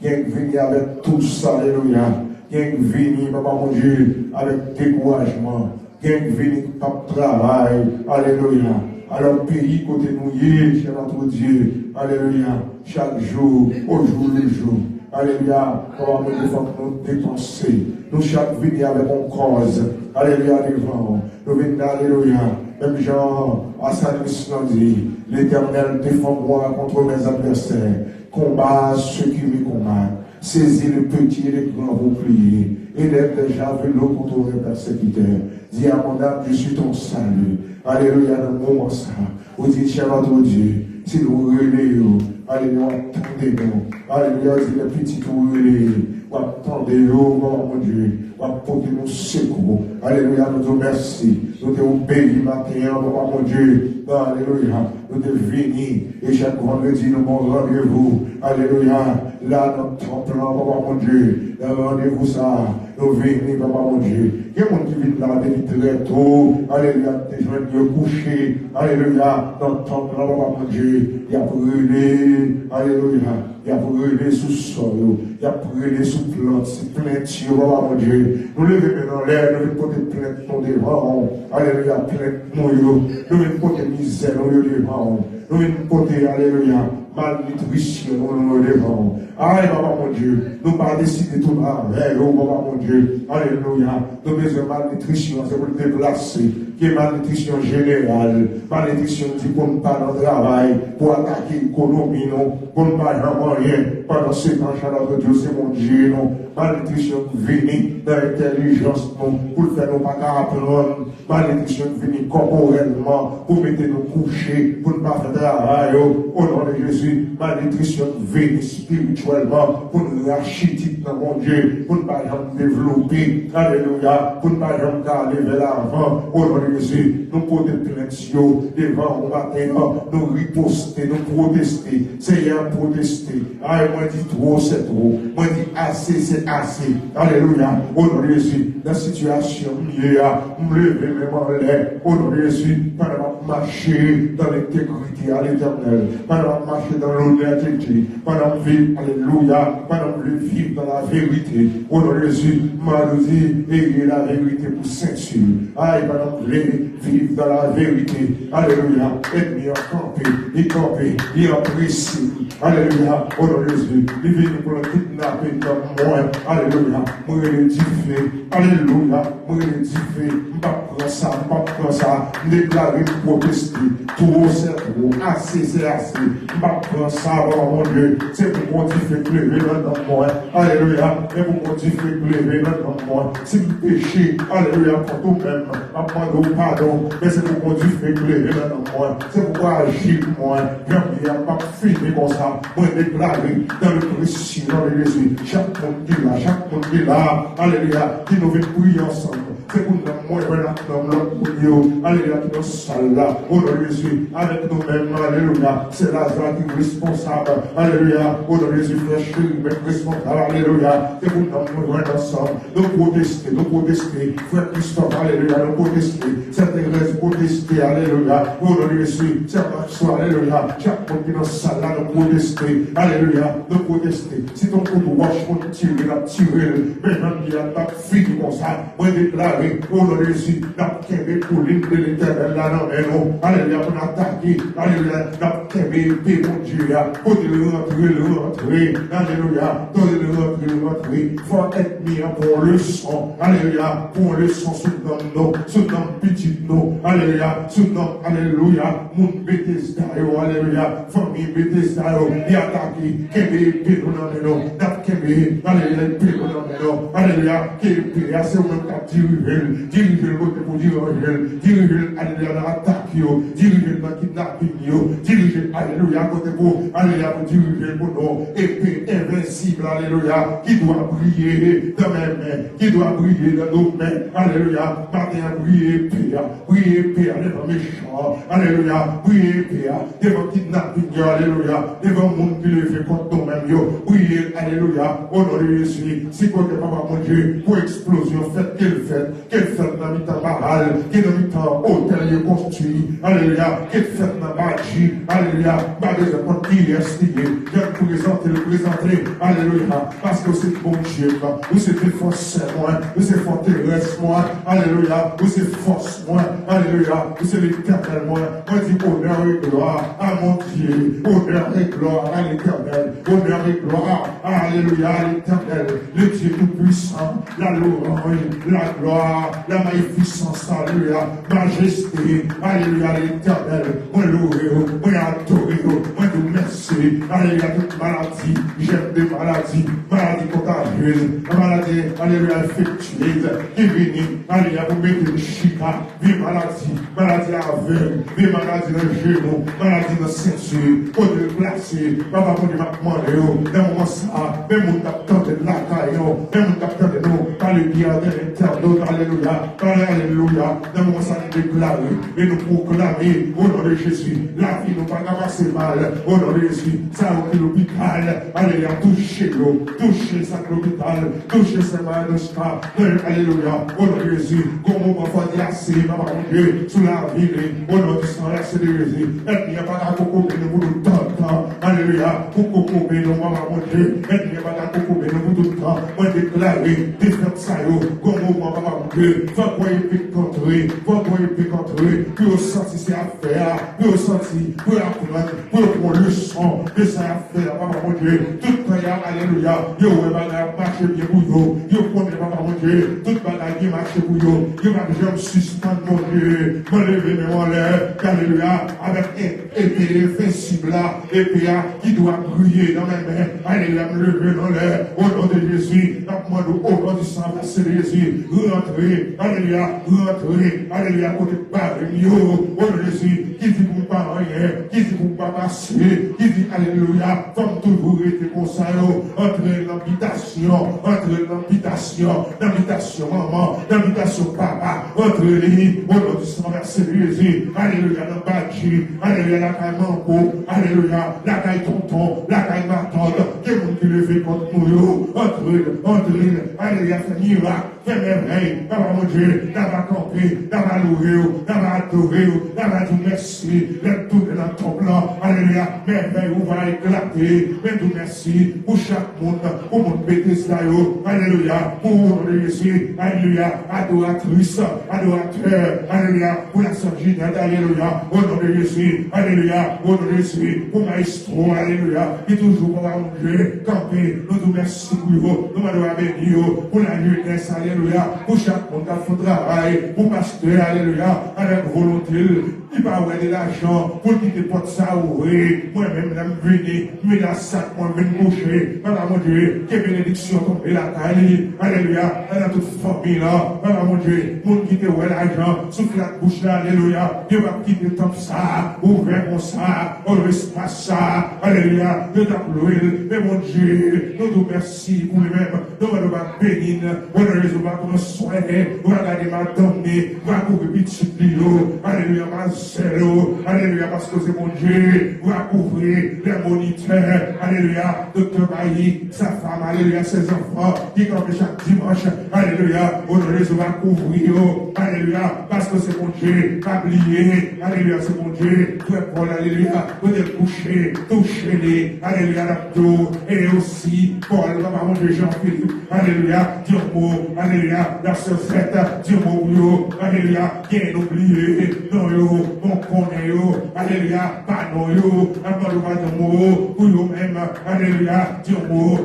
Gagne venir avec tout ça. Alléluia. Gagne venir, papa mon Dieu, avec découragement. Gagne venir, pas travail. Alléluia. Alors, pays côté nous, cher notre Dieu. Alléluia. Chaque jour, au jour le jour. Alléluia. Comment nous dépenser. Nous chaque venir avec une cause. Alléluia. Devant. Nous venons, alléluia. Même Jean, à Saint-Louis dit, l'Éternel défend-moi contre mes adversaires. Combat ceux qui me combattent. Saisis le petit et le grand bouclier. Élève des javelots contre les persécuteurs. Dis à mon âme, je suis ton salut. Alléluia, dans le moment ça. Vous dites, cher notre Dieu, si nous relayons, alléluia, attendez-nous. Alléluia, si les petits nous relayons, attendez-nous, mon Dieu, apportez-nous secours. Alléluia, nous te remercions. nous te obéis matin, papa mon Dieu. Alléluia. Nous te venus et chaque vendredi nous avons rendez-vous. Alléluia. Là, notre temple, papa mon Dieu. Dans le rendez-vous ça, nous venons, papa mon Dieu. Il y a des gens qui viennent là, très tôt. Alléluia. Des gens qui couchés. Alléluia. Dans le temple, papa mon Dieu. Il y a brûlé. Alléluia. Il y a brûlé sous sol. Il y a brûlé sous plante. C'est plein de Dieu, papa mon Dieu. Nous levons maintenant l'air. Nous venons porter plein de ton devant. Alléluia. Plein de nous. Nous venons porter misère. Nous venons porter, alléluia, malnutrition, nous devant. Aïe, papa mon Dieu, nous pas décider tout avec, oh papa mon Dieu, alléluia, nous avons besoin de malnutrition, c'est pour le déplacer, qui est malnutrition générale, malnutrition qui pour ne pas dans le travail, pour attaquer l'économie, non, pour ne pas vraiment rien, pendant ce temps, chaleur de Dieu, c'est mon Dieu, non, malnutrition qui vient dans l'intelligence, non, pour faire nos pas apprendre, malnutrition qui vient corporellement, pour mettre nos coucher, pour ne pas faire travail, au nom de Jésus, malnutrition qui vient spirituellement, pour nous racheter dans mon Dieu, pour ne pas développer, alléluia, pour ne pas aller vers l'avant, au nom de Jésus, nous pouvons plaindre devant au matin, nous riposter, nous protester, Seigneur, protester, ah, moi dit trop, c'est trop, moi dit assez, c'est assez, alléluia, au nom de Jésus, dans la situation, me lever même en l'air, au nom de Jésus, pendant marcher dans l'intégrité à l'éternel, pendant marcher dans l'honnêteté, pendant vivre, alléluia, pendant vivre dans la vérité, au nom de Jésus, m'a dit, ayez la vérité pour ceinture, aïe, pendant vivre dans la vérité, alléluia, ennemi en camper, et en précis, alléluia, au nom de Jésus, il vient pour le kidnapper comme moi, alléluia, moi l'édifier, alléluia, moi l'édifier, je ne prends ça, déclarer, protester, tout c'est trop, assez, c'est assez, je ne prends ça, mon Dieu, c'est pour qu'on fait lever dans moi, alléluia, et pour qu'on fait lever dans moi, c'est le péché, alléluia, pour tout-même, apprendre pardon, mais c'est pour qu'on fait lever dans moi, c'est pour agir moi, il n'y a pas fini comme ça, moi déclarer dans le précieux de Jésus, chaque monde qui est là, alléluia, qui nous veut prier ensemble. C'est pour nous, moi, alléluia, qui nous salle là, au nom de Jésus, avec nous-mêmes, alléluia, c'est Lazare qui est responsable, alléluia, au nom de Jésus, frère chéri, responsable, alléluia, c'est pour nous joindre ensemble, nous protester, frère Christophe, alléluia, nous protester, c'est Thérèse, protester, alléluia, au nom de Jésus, c'est Maxwell, alléluia, chaque monde qui est dans salle là, nous protester, alléluia, nous protester, si ton coup de wash, on tire, maintenant il y a pas fini comme ça, moi déclarer, au nom de Jésus, la québé pour l'île de l'éternel là, non, alléluia, pour attaquer, alléluia, la québé, mon Dieu, pour le rentrer, alléluia, le rentrer, faut être mis pour le son, alléluia, pour le son sous nom, petit nom, alléluia, sous nom, alléluia, mon Bethesda, alléluia, famille Bethesda, et attaquer, québé, non, québé, alléluia, alléluia, québé, assez au même temps, diriger le côté pour diriger, alléluia, dans l'attaque, diriger dans le kidnapping, diriger, alléluia, côté pour, alléluia, pour diriger pour nous, épée invincible, alléluia, qui doit briller dans mes mains, qui doit briller dans nos mains, alléluia, matin, briller épée, devant méchant, alléluia, briller épée, devant kidnapping, alléluia, devant le monde qui le fait contre nous-mêmes, briller, alléluia, au nom de Jésus, si côté papa mon Dieu, pour explosion, qu'elle fait dans le temps baral, qu'elle dans le temps hôtel construit, alléluia, qu'elle fait dans la magie, alléluia, pas de n'importe qui est stylé, le présenter, alléluia, parce que c'est bon Dieu, vous c'est force moi, vous c'est forteresse moi, alléluia, vous c'est force moi, alléluia, vous c'est l'éternel moi, moi dis honneur et gloire à mon Dieu, honneur et gloire à l'éternel, honneur et gloire, alléluia, à l'éternel, le Dieu tout-puissant, la louange, la gloire, la magnificence, alléluia, majesté, alléluia, l'éternel, moi loué, moi adoré, moi nous merci, alléluia, toute maladie, j'aime des maladies contagieuse, la maladie, alléluia, infectieuse, qui vient, alléluia, pour mettre le chica, des maladies aveugle, des maladies dans le genou, maladies dans le ceinture, pour te placer, papa, pour te demander, dans mon ça, même mon capteur de la caille, même mon capteur de nous, par le bien de l'internaute, alléluia, alléluia, dans mon ça, déclarer et nous proclamer au nom de Jésus. La vie nous pas passer mal au nom de Jésus. Ça a l'hôpital. Alléluia, touchez-le, touchez ça l'hôpital, touchez ce malade. Alléluia, au nom de Jésus. Comme on va dire assez, maman Dieu, sous la vie, au nom du sang, c'est de Jésus. Et n'y a pas de coco, mais nous tout le temps. Alléluia, pour coco, mais nous, maman Dieu. Et n'y a pas de coco, mais nous tout le temps. On déclare, défendre ça, comme on va, maman Dieu. Va quoi il peut contrer, va quoi il peut contrer. Puis au senti c'est affaire, puis au senti, puis apprendre, puis au leçon de ça affaire, maman Dieu. Tout prière, alléluia. Yo, bagage marche bien pour yo. Yo, connaît, maman Dieu. Tout bagage marche pour yo. Yo, je me suspends, mon Dieu. Me lever, mais mon lèvre. Alléluia. Avec épée invincible là. Épée qui doit briller dans mes mains. Alléluia. Me lever dans l'air. Au nom de Jésus. Au nom du sang, c'est de Jésus. Rentrez. Alléluia. Rentrez. Alléluia. Côté par mieux. Au nom de Jésus. Qui dit pour pas rien. Qui dit pour pas passer. Qui dit alléluia. Comme toujours été comme ça. Entrez dans l'habitation. Entrez dans l'habitation. L'habitation maman. L'habitation papa. Entrez. Au nom du sang, c'est de Jésus. Alléluia. Dans Bâti. Alléluia. La caille manco. Alléluia. La caille tonton. La caille ma tante. Qui est qui le fait contre nous. Entrez. Entrez. Alléluia. Fait miracle. Fait merveille. Papa mon Dieu. D'avoir campé. D'avoir loué. D'avoir adoré. D'avoir dit merci. D'être tout dans ton plan. Alléluia. Merveille. On va éclater. Mais tout merci. Pour chaque monde. Pour mon Bethesda. Alléluia. Pour Jésus. Alléluia. Adoratrice. Adorateur. Alléluia. Pour la sœur Ginette. Alléluia. Au nom de Jésus. Alléluia. Au nom de Jésus. Pour Maestro. Alléluia. Qui toujours pour manger. Camper. Nous nous merci pour vous. Nous m'adorons bénir. Pour la jeunesse. Alléluia. Pour chaque monde qui fait travail. Pour pasteur. Alléluia. Avec volonté. Qui va avoir de l'argent. Pour quitter porte ça. Oui. Moi-même, je vais venir. Mais la sac. Moi, je vais me coucher. Papa mon Dieu. Que bénédiction tombe la taille. Alléluia. Dans toute famille là. Papa mon Dieu. Mon qui te voit l'argent. Souffle la bouche là. Alléluia. Dieu va quitter comme ça. Ouvrir comme ça. On reste pas ça. Alléluia. Dieu t'applaudit. Mais mon Dieu. Nous te merci pour lui-même. Nous allons bénir. On ne résout pas comme soigner. On va garder ma donnée. On va couvrir petit lilo. Alléluia. Ma zéro. Alléluia. Parce que c'est mon Dieu. On va couvrir les moniteurs. Alléluia. Docteur Bailly. Sa femme. Alléluia. Ses enfants. Qui comme chaque dimanche. Alléluia. On ne résout pas couvrir. Alléluia. Parce que c'est mon Dieu. Tablier. Alléluia. C'est mon Dieu. Frère Paul. Alléluia. Vous êtes couché. Touchez-les. Alléluia. L'abdo. Et aussi Paul. Maman de Jean-Philippe. Alléluia. Dieu mot. Alléluia. La sœur-fête. Dieu mot. Alléluia. Qui est oublié. Non, yo. Mon connaît, yo. Alléluia. Pas non, yo. Avant le pas de mot. Pour nous-mêmes. Alléluia. Dieu mot.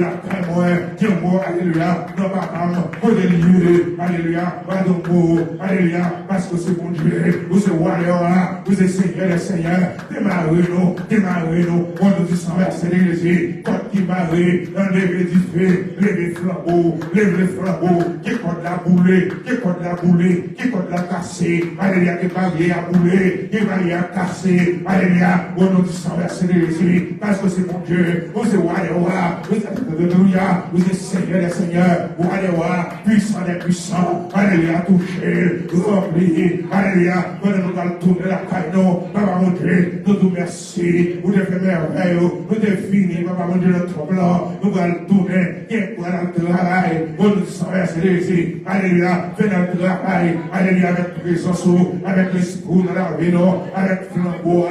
La crème. Dieu mot. Alléluia. Non, pas comme. Pour des lieux. Alléluia. Pas de mot. Alléluia. Parce que c'est mon Dieu. Vous êtes warrior. Vous êtes Seigneur les Seigneurs. Démarrez-nous. Démarrez-nous. On nous dit sans verser l'église. Quand qui marée. Enlevez du feu. Levez flambeau. Levez flambeau. Qui compte la boulée. Qui compte la boulée. Qui compte la casser. Alléluia. Qui barrière à bouler. Qui barrière à casser. Alléluia. On nous dit sans verser l'église. Parce que c'est mon Dieu. Vous êtes warrior. Vous êtes Alléluia. Vous êtes Seigneur les Seigneurs. Warrior. Puissant des puissants. Alléluia. Touché. Rempli. Alléluia. Nous allons tourner la caille. Papa mon Dieu. Nous nous merci. Vous devez faire merveille. Nous devons finir. Papa mon Dieu. Notre plan. Nous allons tourner. Qui est pour le travail. Vous nous traversez les. Alléluia. Faites notre travail. Alléluia. Avec présence. Avec l'esprit dans la vie. Avec flambeau.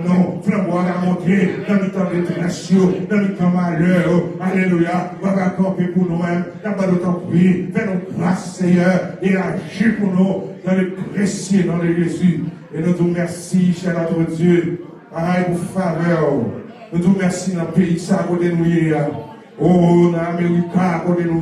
Non. Flambeau à la montée. Dans le temps de tractions. Dans le temps malheur. Alléluia. On va camper pour nous-mêmes. D'abord de ton prix. Fais-nous grâce, Seigneur. Et agis pour nous. Dans le précieux nom de Jésus. Et nous te remercions, cher notre Dieu. Aïe pour faveur. Nous te remercions dans le pays ça à côté de nous. Oh, dans l'Amérique à côté de nous.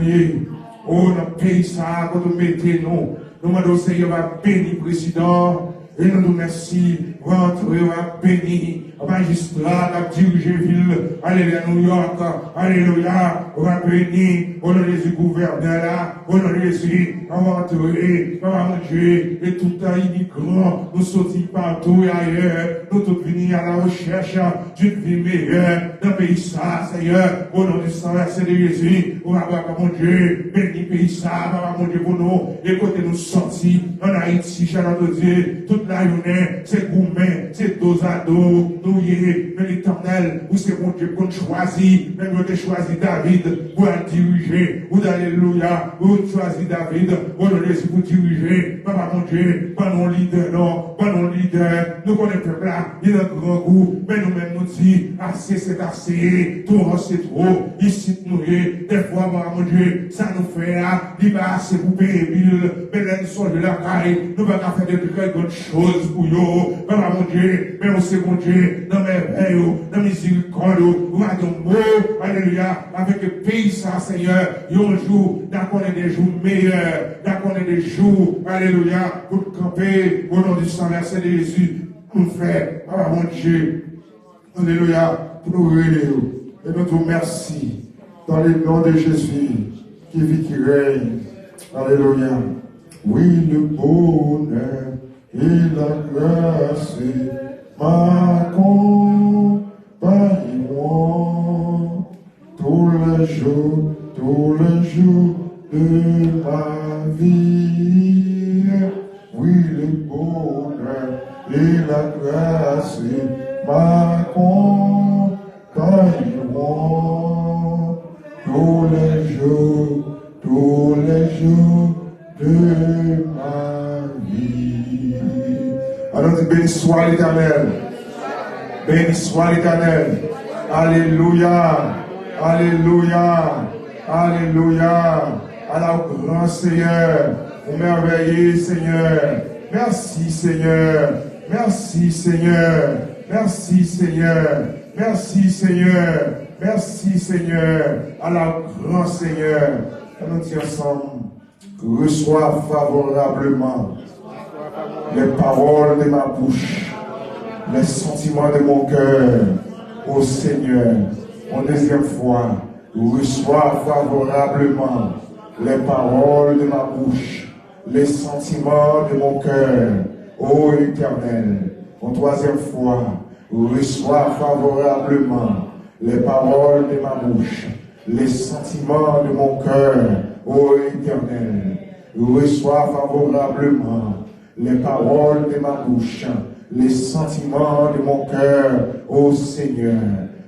Oh, dans le pays ça à côté de nous. Nous demandons, Seigneur, va bénir le président. Et nous te remercions rentrer, béni, magistrat, à diriger ville, alléluia, New York, alléluia, on va bénir, au nom de Jésus, gouverneur là, au nom de Jésus, on va entrer, on va manger, et tout un immigrant, nous sortis partout et ailleurs, nous tous venir à la recherche d'une vie meilleure, d'un pays ça, Seigneur, au nom du sang versé de Jésus, on va voir, mon Dieu, béni pays ça, mon Dieu, pour nous, et côté nous sortis, en Haïti, cher notre Dieu, toute la journée, c'est gourmet, c'est dos à dos, nous y est, mais l'éternel, où c'est mon Dieu qu'on choisit, même nous avons choisi David pour diriger, ou d'alléluia, ou choisi David, au nom de Jésus pour diriger, papa mon Dieu, pas nos leaders, non, pas nos leaders, nous connaissons le peuple là, il a un grand goût, mais nous-mêmes nous disons, assez c'est assez, trop c'est trop, ici nous y des fois, papa mon Dieu, ça nous fait là, il va assez pour payer bill, mais là nous sommes de la caille, nous ne pouvons pas faire de très grandes choses pour eux, papa mon Dieu, mais on sait mon Dieu, dans mes veilles, dans mes miséricordes, nous avons un mot, alléluia, avec le pays ça, Seigneur, un jour, d'accord, des jours meilleurs, d'accord, des jours, alléluia, pour camper, au nom du sang versé de Jésus, pour faire, ah mon Dieu, alléluia, pour nous réunir, et nous te remercions, dans le nom de Jésus, qui vit, qui règne, alléluia, oui, le bonheur et la grâce m'accompagneront tous les jours de ma vie. Oui, le bonheur et la grâce m'accompagneront tous les jours de ma vie. Alors, béni soit l'Éternel. Béni soit l'Éternel. Alléluia. Alléluia. Alléluia. Alors, grand Seigneur, au merveilleux Seigneur. Merci Seigneur. Merci Seigneur. Merci Seigneur. Merci Seigneur. Merci Seigneur. Alors, grand Seigneur, nous disons ensemble, reçois favorablement les paroles de ma bouche, les sentiments de mon cœur, ô Seigneur. En deuxième fois, reçois favorablement les paroles de ma bouche, les sentiments de mon cœur, ô Éternel. En troisième fois, reçois favorablement les paroles de ma bouche, les sentiments de mon cœur, ô Éternel. Reçois favorablement les paroles de ma bouche, les sentiments de mon cœur, ô Seigneur.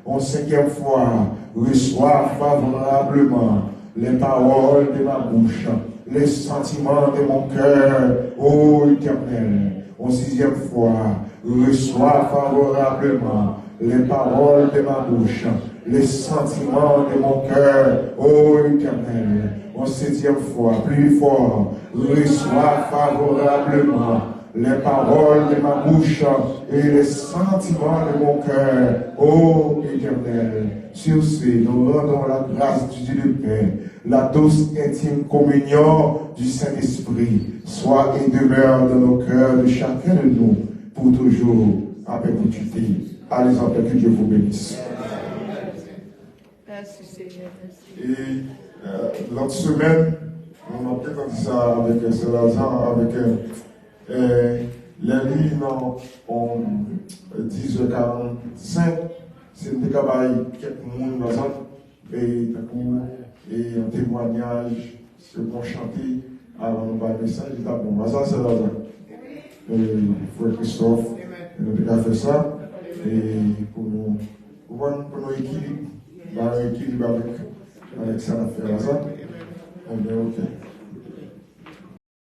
En cinquième fois, reçois favorablement les paroles de ma bouche, les sentiments de mon cœur, ô Éternel. En sixième fois, reçois favorablement les paroles de ma bouche, les sentiments de mon cœur, ô Éternel. En septième fois, plus fort, reçois favorablement les paroles de ma bouche et les sentiments de mon cœur, ô Éternel. Sur ce, nous rendons la grâce du Dieu de paix, la douce intime communion du Saint-Esprit, soit et demeure dans nos cœurs de chacun de nous, pour toujours, à perpétuité. Allez en paix, que Dieu vous bénisse. Merci Seigneur. Et l'autre semaine, on a peut-être dit ça avec Saint-Lazare, avec les livres en 10h45, c'est des cabaye, quelques monde dans ça, et un témoignage, ce qu'on chantait avant de parler de ça, je dis bon, ça c'est Lazare. Frère Christophe, nous avons fait ça, et pour nous équilibrer, avec ça, on a fait ça, on est ok.